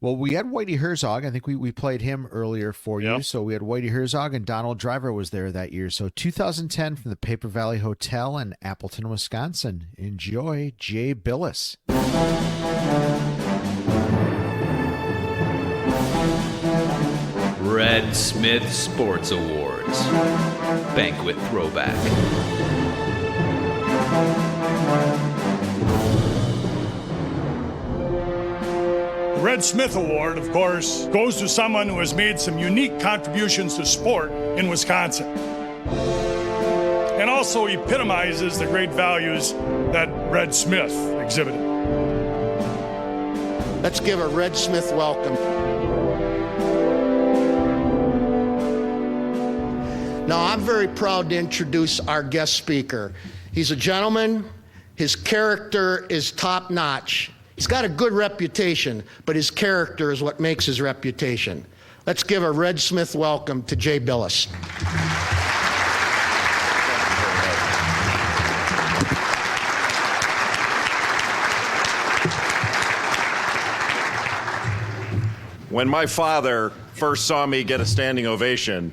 we had Whitey Herzog. I think we played him earlier for you. So we had Whitey Herzog, and Donald Driver was there that year. So 2010 from the Paper Valley Hotel in Appleton, Wisconsin. Enjoy Jay Bilas. Red Smith Sports Awards Banquet Throwback. The Red Smith Award, of course, goes to someone who has made some unique contributions to sport in Wisconsin, and also epitomizes the great values that Red Smith exhibited. Let's give a Red Smith welcome. Now, I'm very proud to introduce our guest speaker. He's a gentleman. His character is top-notch. He's got a good reputation, but his character is what makes his reputation. Let's give a Red Smith welcome to Jay Bilas. When my father first saw me get a standing ovation,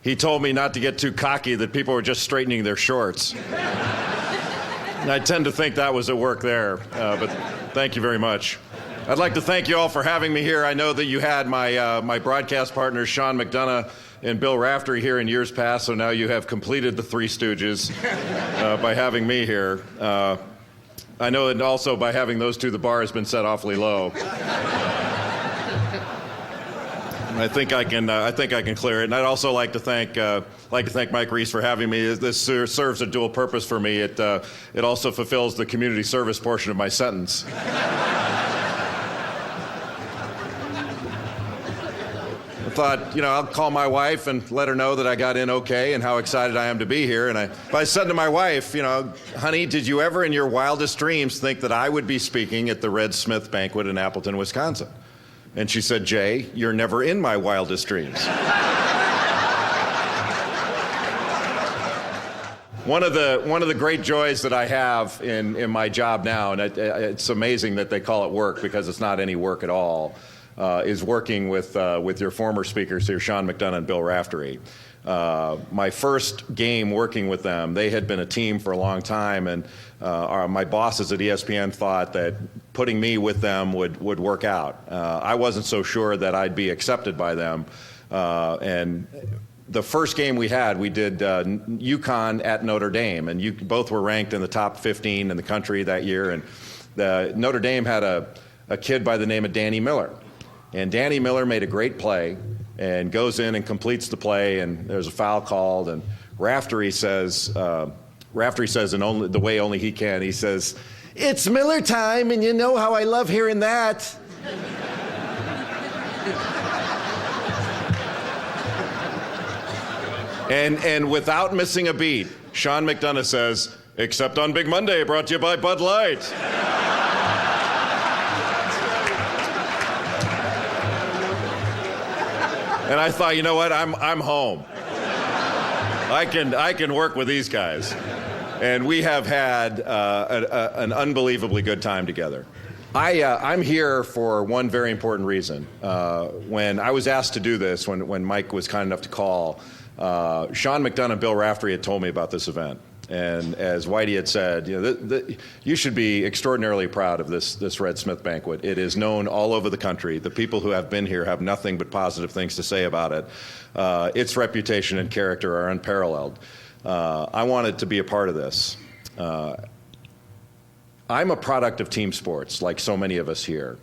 he told me not to get too cocky, that people were just straightening their shorts. And I tend to think that was at work there, but thank you very much. I'd like to thank you all for having me here. I know that you had my broadcast partners, Sean McDonough and Bill Raftery, here in years past, so now you have completed the Three Stooges by having me here. I know that also by having those two, the bar has been set awfully low. I think I can clear it, and I'd also like to thank Mike Reese for having me. This serves a dual purpose for me. It also fulfills the community service portion of my sentence. I thought, I'll call my wife and let her know that I got in okay and how excited I am to be here. And I said to my wife, honey, did you ever in your wildest dreams think that I would be speaking at the Red Smith Banquet in Appleton, Wisconsin? And she said, Jay, you're never in my wildest dreams. One of the great joys that I have in my job now, and it's amazing that they call it work because it's not any work at all, is working with your former speakers here, Sean McDonough and Bill Raftery. My first game working with them, they had been a team for a long time, and my bosses at ESPN thought that putting me with them would work out. I wasn't so sure that I'd be accepted by them. And the first game we did UConn at Notre Dame, and both were ranked in the top 15 in the country that year. And Notre Dame had a kid by the name of Danny Miller. And Danny Miller made a great play and goes in and completes the play, and there's a foul called, and Raftery says in only the way only he can, he says, "It's Miller time, and you know how I love hearing that." And without missing a beat, Sean McDonough says, "Except on Big Monday, brought to you by Bud Light." And I thought, you know what? I'm home. I can work with these guys. And we have had an unbelievably good time together. I'm here for one very important reason. When I was asked to do this, when Mike was kind enough to call, Sean McDonough and Bill Raftery had told me about this event. And as Whitey had said, you should be extraordinarily proud of this Red Smith Banquet. It is known all over the country. The people who have been here have nothing but positive things to say about it. Its reputation and character are unparalleled. I wanted to be a part of this. I'm a product of team sports, like so many of us here.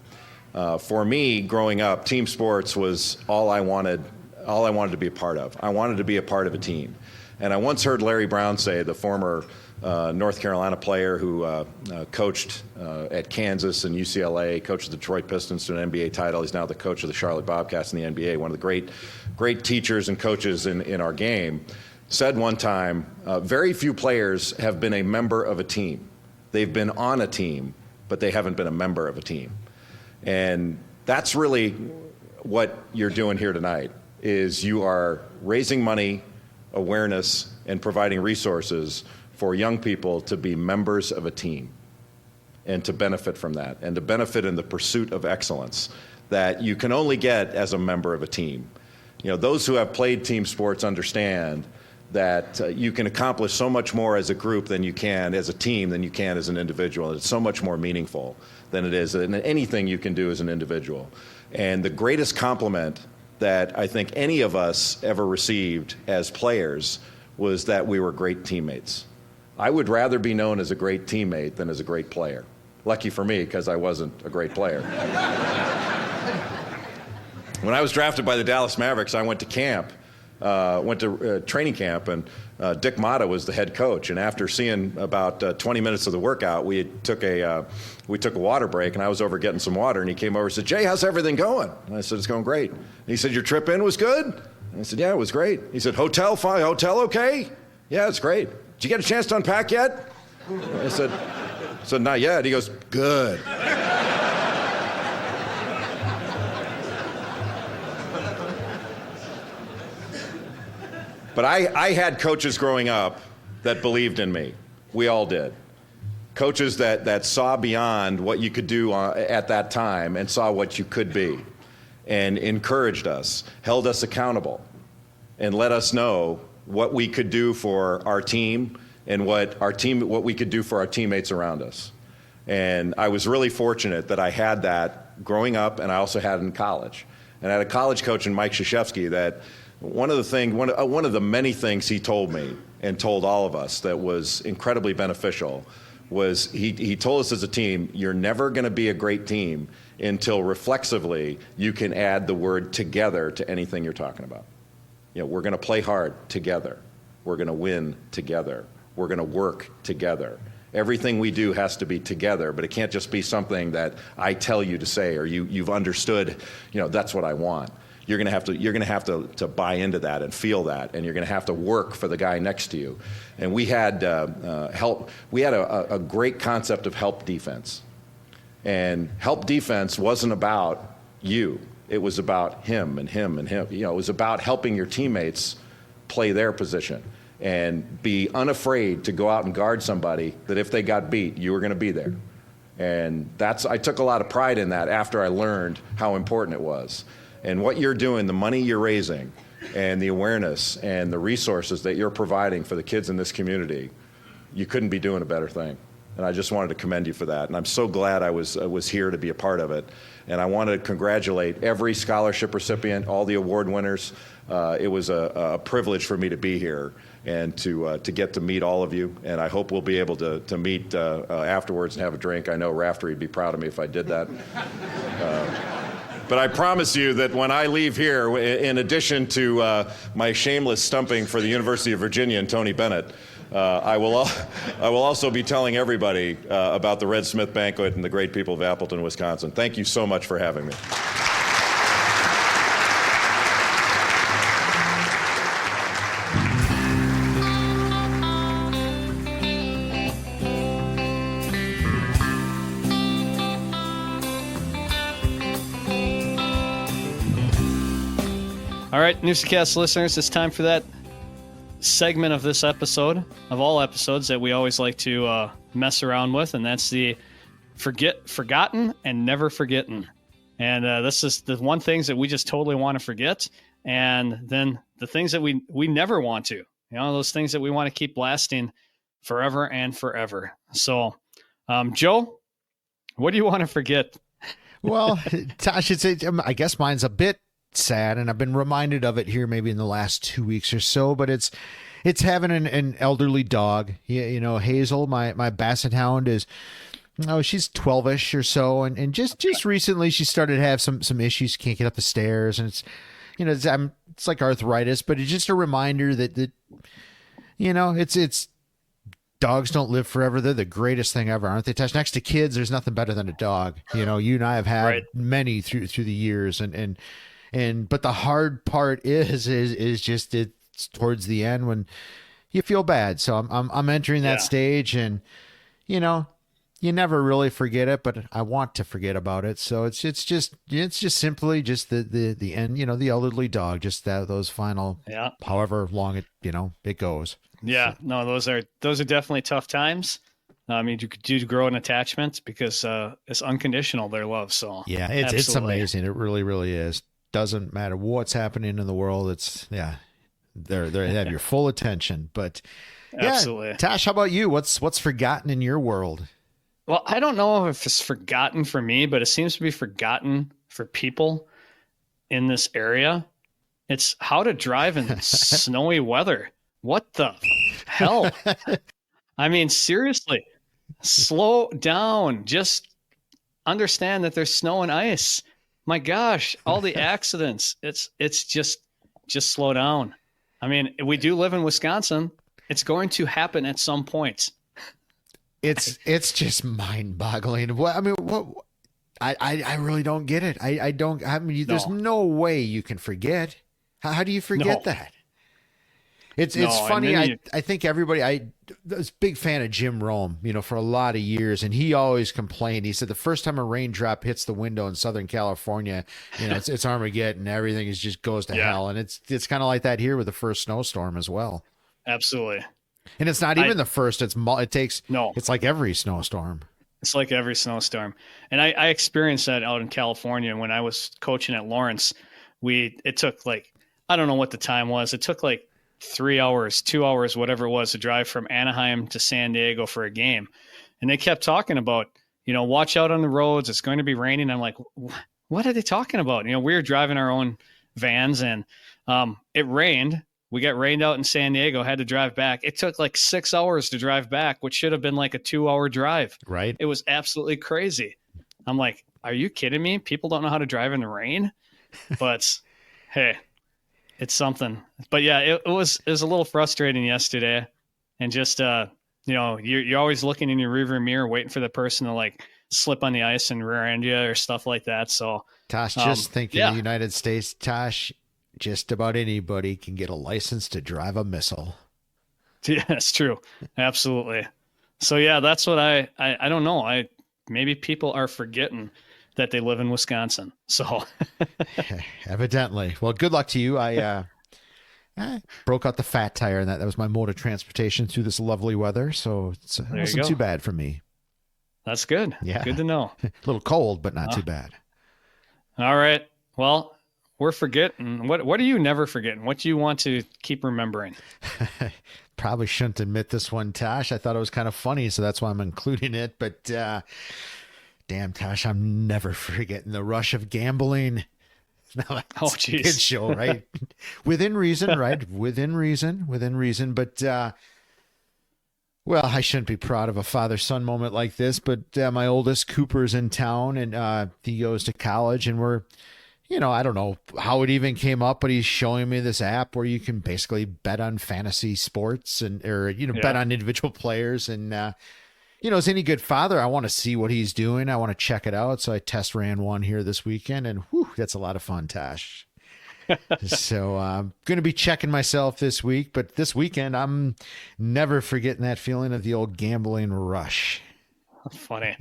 For me, growing up, team sports was all I wanted to be a part of. I wanted to be a part of a team. And I once heard Larry Brown say, the former North Carolina player who coached at Kansas and UCLA, coached the Detroit Pistons to an NBA title. He's now the coach of the Charlotte Bobcats in the NBA, one of the great teachers and coaches in our game, said one time, very few players have been a member of a team. They've been on a team, but they haven't been a member of a team. And that's really what you're doing here tonight, is you are raising money, awareness, and providing resources for young people to be members of a team and to benefit from that, and to benefit in the pursuit of excellence that you can only get as a member of a team. Those who have played team sports understand that you can accomplish so much more as a group than you can as a team than you can as an individual. It's so much more meaningful than it is in anything you can do as an individual. And the greatest compliment that I think any of us ever received as players was that we were great teammates. I would rather be known as a great teammate than as a great player. Lucky for me, because I wasn't a great player. When I was drafted by the Dallas Mavericks, I went to training camp, and Dick Motta was the head coach. And after seeing about 20 minutes of the workout, we took a water break, and I was over getting some water, and he came over and said, "Jay, how's everything going?" And I said, "It's going great." And he said, "Your trip in was good?" And I said, "Yeah, it was great." He said, "Hotel fine? Hotel okay?" "Yeah, it's great." "Did you get a chance to unpack yet?" I said, "Not yet." He goes, "Good." But I had coaches growing up that believed in me. We all did. Coaches that saw beyond what you could do at that time and saw what you could be, and encouraged us, held us accountable, and let us know what we could do for our team and what we could do for our teammates around us. And I was really fortunate that I had that growing up, and I also had it in college. And I had a college coach in Mike Krzyzewski that one of the many things he told me and told all of us that was incredibly beneficial was he told us as a team, you're never going to be a great team until reflexively you can add the word together to anything you're talking about. We're going to play hard together. We're going to win together. We're going to work together. Everything we do has to be together, but it can't just be something that I tell you to say or you've understood, that's what I want. You're going to have to buy into that and feel that, and you're going to have to work for the guy next to you. And we had help. We had a great concept of help defense, and help defense wasn't about you. It was about him and him and him. It was about helping your teammates play their position and be unafraid to go out and guard somebody that if they got beat, you were going to be there. And I took a lot of pride in that after I learned how important it was. And what you're doing, the money you're raising, and the awareness and the resources that you're providing for the kids in this community, you couldn't be doing a better thing. And I just wanted to commend you for that. And I'm so glad I was here to be a part of it. And I want to congratulate every scholarship recipient, all the award winners. It was a privilege for me to be here and to get to meet all of you. And I hope we'll be able to meet afterwards and have a drink. I know Raftery would be proud of me if I did that. But I promise you that when I leave here, in addition to my shameless stumping for the University of Virginia and Tony Bennett, I will also be telling everybody about the Red Smith Banquet and the great people of Appleton, Wisconsin. Thank you so much for having me. All right, Newsa-Cast listeners, it's time for that segment of this episode, of all episodes, that we always like to mess around with, and that's the forgotten and never forgotten. And this is the one things that we just totally want to forget, and then the things that we never want to. Those things that we want to keep lasting forever and forever. So, Joe, what do you want to forget? Well, Tosh, I guess mine's a bit sad, and I've been reminded of it here maybe in the last 2 weeks or so, but it's having an elderly dog. Hazel, my Basset Hound, she's 12ish or so, and just recently she started to have some issues. Can't get up the stairs, and it's like arthritis, but it's just a reminder that it's dogs don't live forever. They're the greatest thing ever, aren't they, Tosh? Next to kids, there's nothing better than a dog. You and I have had many through the years, but the hard part is just it's towards the end when you feel bad. So I'm entering that stage, and you never really forget it, but I want to forget about it. So it's just simply just the end. The elderly dog, just those final however long it goes. Yeah, no, those are definitely tough times. You do grow an attachment because it's unconditional, their love. So yeah, it's amazing. It really, really is. Doesn't matter what's happening in the world. They have your full attention. But absolutely, Tosh, how about you? What's forgotten in your world? Well, I don't know if it's forgotten for me, but it seems to be forgotten for people in this area. It's how to drive in snowy weather. What the hell? I mean, seriously, slow down. Just understand that there's snow and ice. My gosh, all the accidents. It's just slow down. I mean, we do live in Wisconsin. It's going to happen at some point. It's just mind-boggling. I really don't get it. There's no way you can forget. How do you forget that? It's funny. I think everybody. I was a big fan of Jim Rome, for a lot of years, and he always complained. He said the first time a raindrop hits the window in Southern California, it's Armageddon. Everything just goes to hell, and it's kind of like that here with the first snowstorm as well. Absolutely. And it's not even the first. It's like every snowstorm. It's like every snowstorm. And I experienced that out in California when I was coaching at Lawrence. It took I don't know what the time was. It took 3 hours, 2 hours, whatever it was, to drive from Anaheim to San Diego for a game. And they kept talking about, watch out on the roads. It's going to be raining. I'm like, what are they talking about? We were driving our own vans, and it rained. We got rained out in San Diego, had to drive back. It took 6 hours to drive back, which should have been a 2-hour drive. Right. It was absolutely crazy. I'm like, are you kidding me? People don't know how to drive in the rain? But hey, it's something. But yeah, it was a little frustrating yesterday. And just, you're always looking in your rearview mirror, waiting for the person to slip on the ice and rear end you or stuff like that. So Tosh, just think in the United States, Tosh, just about anybody can get a license to drive a missile. Yeah, that's true. Absolutely. So yeah, that's what I don't know. Maybe people are forgetting that they live in Wisconsin. So evidently. Well, good luck to you. I broke out the fat tire, and that was my mode of transportation through this lovely weather. So it wasn't too bad for me. That's good. Yeah. Good to know. A little cold, but not too bad. All right. Well, we're forgetting. What are you never forgetting? What do you want to keep remembering? Probably shouldn't admit this one, Tosh. I thought it was kind of funny, so that's why I'm including it. But damn, Tosh, I'm never forgetting the rush of gambling. No, that's a good show, right? Within reason, right? Within reason. But well, I shouldn't be proud of a father-son moment like this. But my oldest Cooper's in town, and he goes to college, and we're. I don't know how it even came up, but he's showing me this app where you can basically bet on fantasy sports or bet on individual players. And, as any good father, I want to see what he's doing. I want to check it out. So I test ran one here this weekend, and that's a lot of fun, Tosh. So I'm going to be checking myself this week, but this weekend, I'm never forgetting that feeling of the old gambling rush. Funny.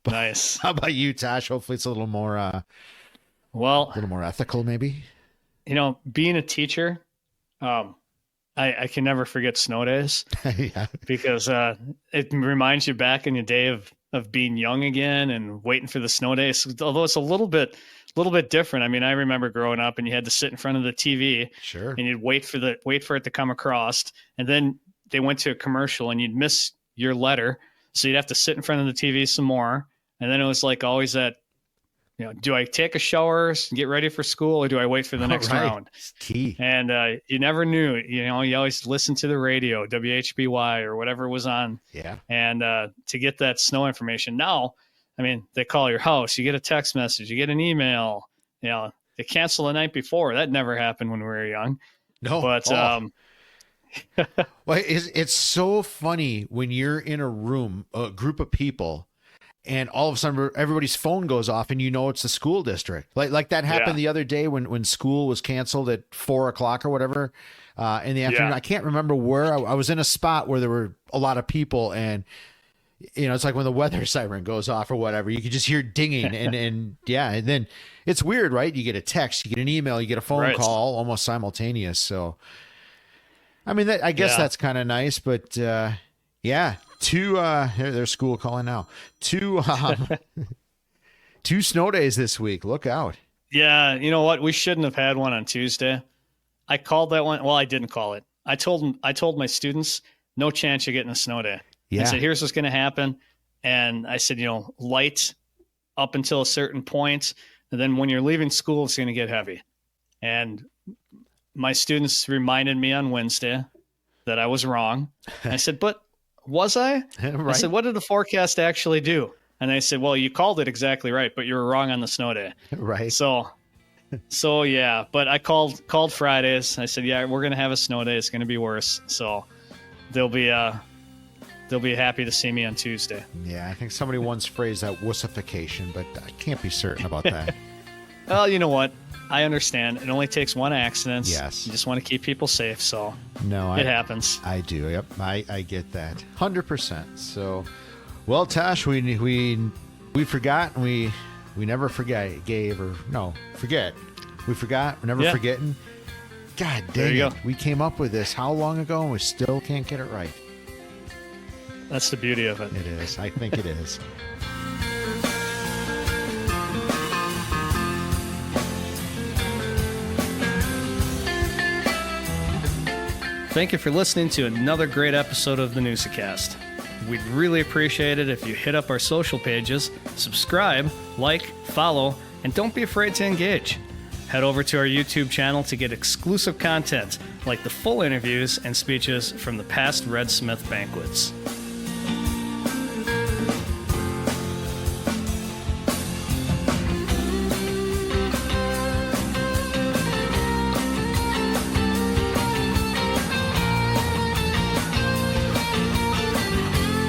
Nice. How about you, Tosh? Hopefully it's a little more... a little more ethical, maybe. being a teacher, I can never forget snow days. Yeah. Because it reminds you back in your day of being young again and waiting for the snow days. Although it's a little bit different. I mean, I remember growing up and you had to sit in front of the TV, Sure, and you'd wait for it to come across, and then they went to a commercial and you'd miss your letter, so you'd have to sit in front of the TV some more. And then it was like always that, do I take a shower and get ready for school, or do I wait for the next round? It's key. And you never knew. You always listened to the radio, WHBY or whatever was on. Yeah. And to get that snow information. Now, I mean, they call your house. You get a text message. You get an email. They cancel the night before. That never happened when we were young. No. But well, it's so funny when you're in a room, a group of people, and all of a sudden everybody's phone goes off and it's the school district. Like that happened the other day when school was canceled at 4:00 or whatever in the afternoon. Yeah. I can't remember where. I was in a spot where there were a lot of people, and it's like when the weather siren goes off or whatever, you could just hear dinging and then it's weird, right? You get a text, you get an email, you get a phone call almost simultaneous. So, I mean, I guess that's kind of nice, but there's school calling now. Two snow days this week. Look out. Yeah, you know what? We shouldn't have had one on Tuesday. I called that one. Well, I didn't call it. I told my students, no chance you're getting a snow day. Yeah. I said, here's what's going to happen. And I said, light up until a certain point, and then when you're leaving school, it's going to get heavy. And my students reminded me on Wednesday that I was wrong. I said, but was I? Right. I said, what did the forecast actually do? And they said, well, you called it exactly right, but you were wrong on the snow day. Right. So yeah, but I called Fridays. I said, yeah, we're going to have a snow day. It's going to be worse. So they'll be happy to see me on Tuesday. Yeah, I think somebody once phrased that wussification, but I can't be certain about that. Well, you know what? I understand. It only takes one accident. Yes. You just want to keep people safe, so it happens. I do. Yep. I get that. 100%. So, well, Tosh, we forgot, and we never forget. Forget. We forgot. We're never forgetting. God dang it. We came up with this how long ago, and we still can't get it right. That's the beauty of it. It is. I think it is. Thank you for listening to another great episode of the Newsa-Cast. We'd really appreciate it if you hit up our social pages, subscribe, like, follow, and don't be afraid to engage. Head over to our YouTube channel to get exclusive content like the full interviews and speeches from the past Red Smith banquets.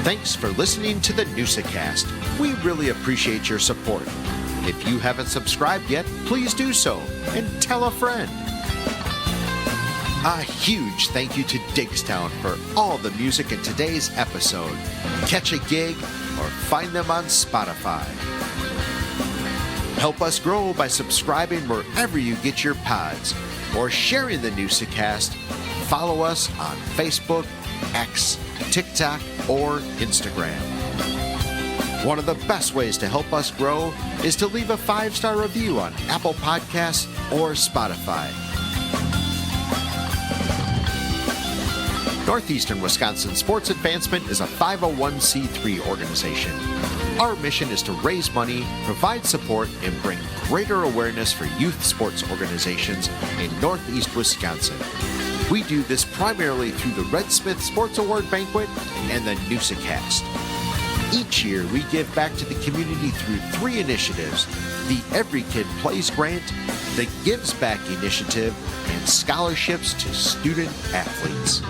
Thanks for listening to the Newsa-Cast. We really appreciate your support. If you haven't subscribed yet, please do so and tell a friend. A huge thank you to Diggstown for all the music in today's episode. Catch a gig or find them on Spotify. Help us grow by subscribing wherever you get your pods or sharing the Newsa-Cast. Follow us on Facebook, X, TikTok, or Instagram. One of the best ways to help us grow is to leave a 5-star review on Apple Podcasts or Spotify. Northeastern Wisconsin Sports Advancement is a 501c3 organization. Our mission is to raise money, provide support, and bring greater awareness for youth sports organizations in Northeast Wisconsin. We do this primarily through the Red Smith Sports Award Banquet and the Newsa-Cast. Each year, we give back to the community through 3 initiatives: the Every Kid Plays Grant, the Gives Back Initiative, and scholarships to student athletes.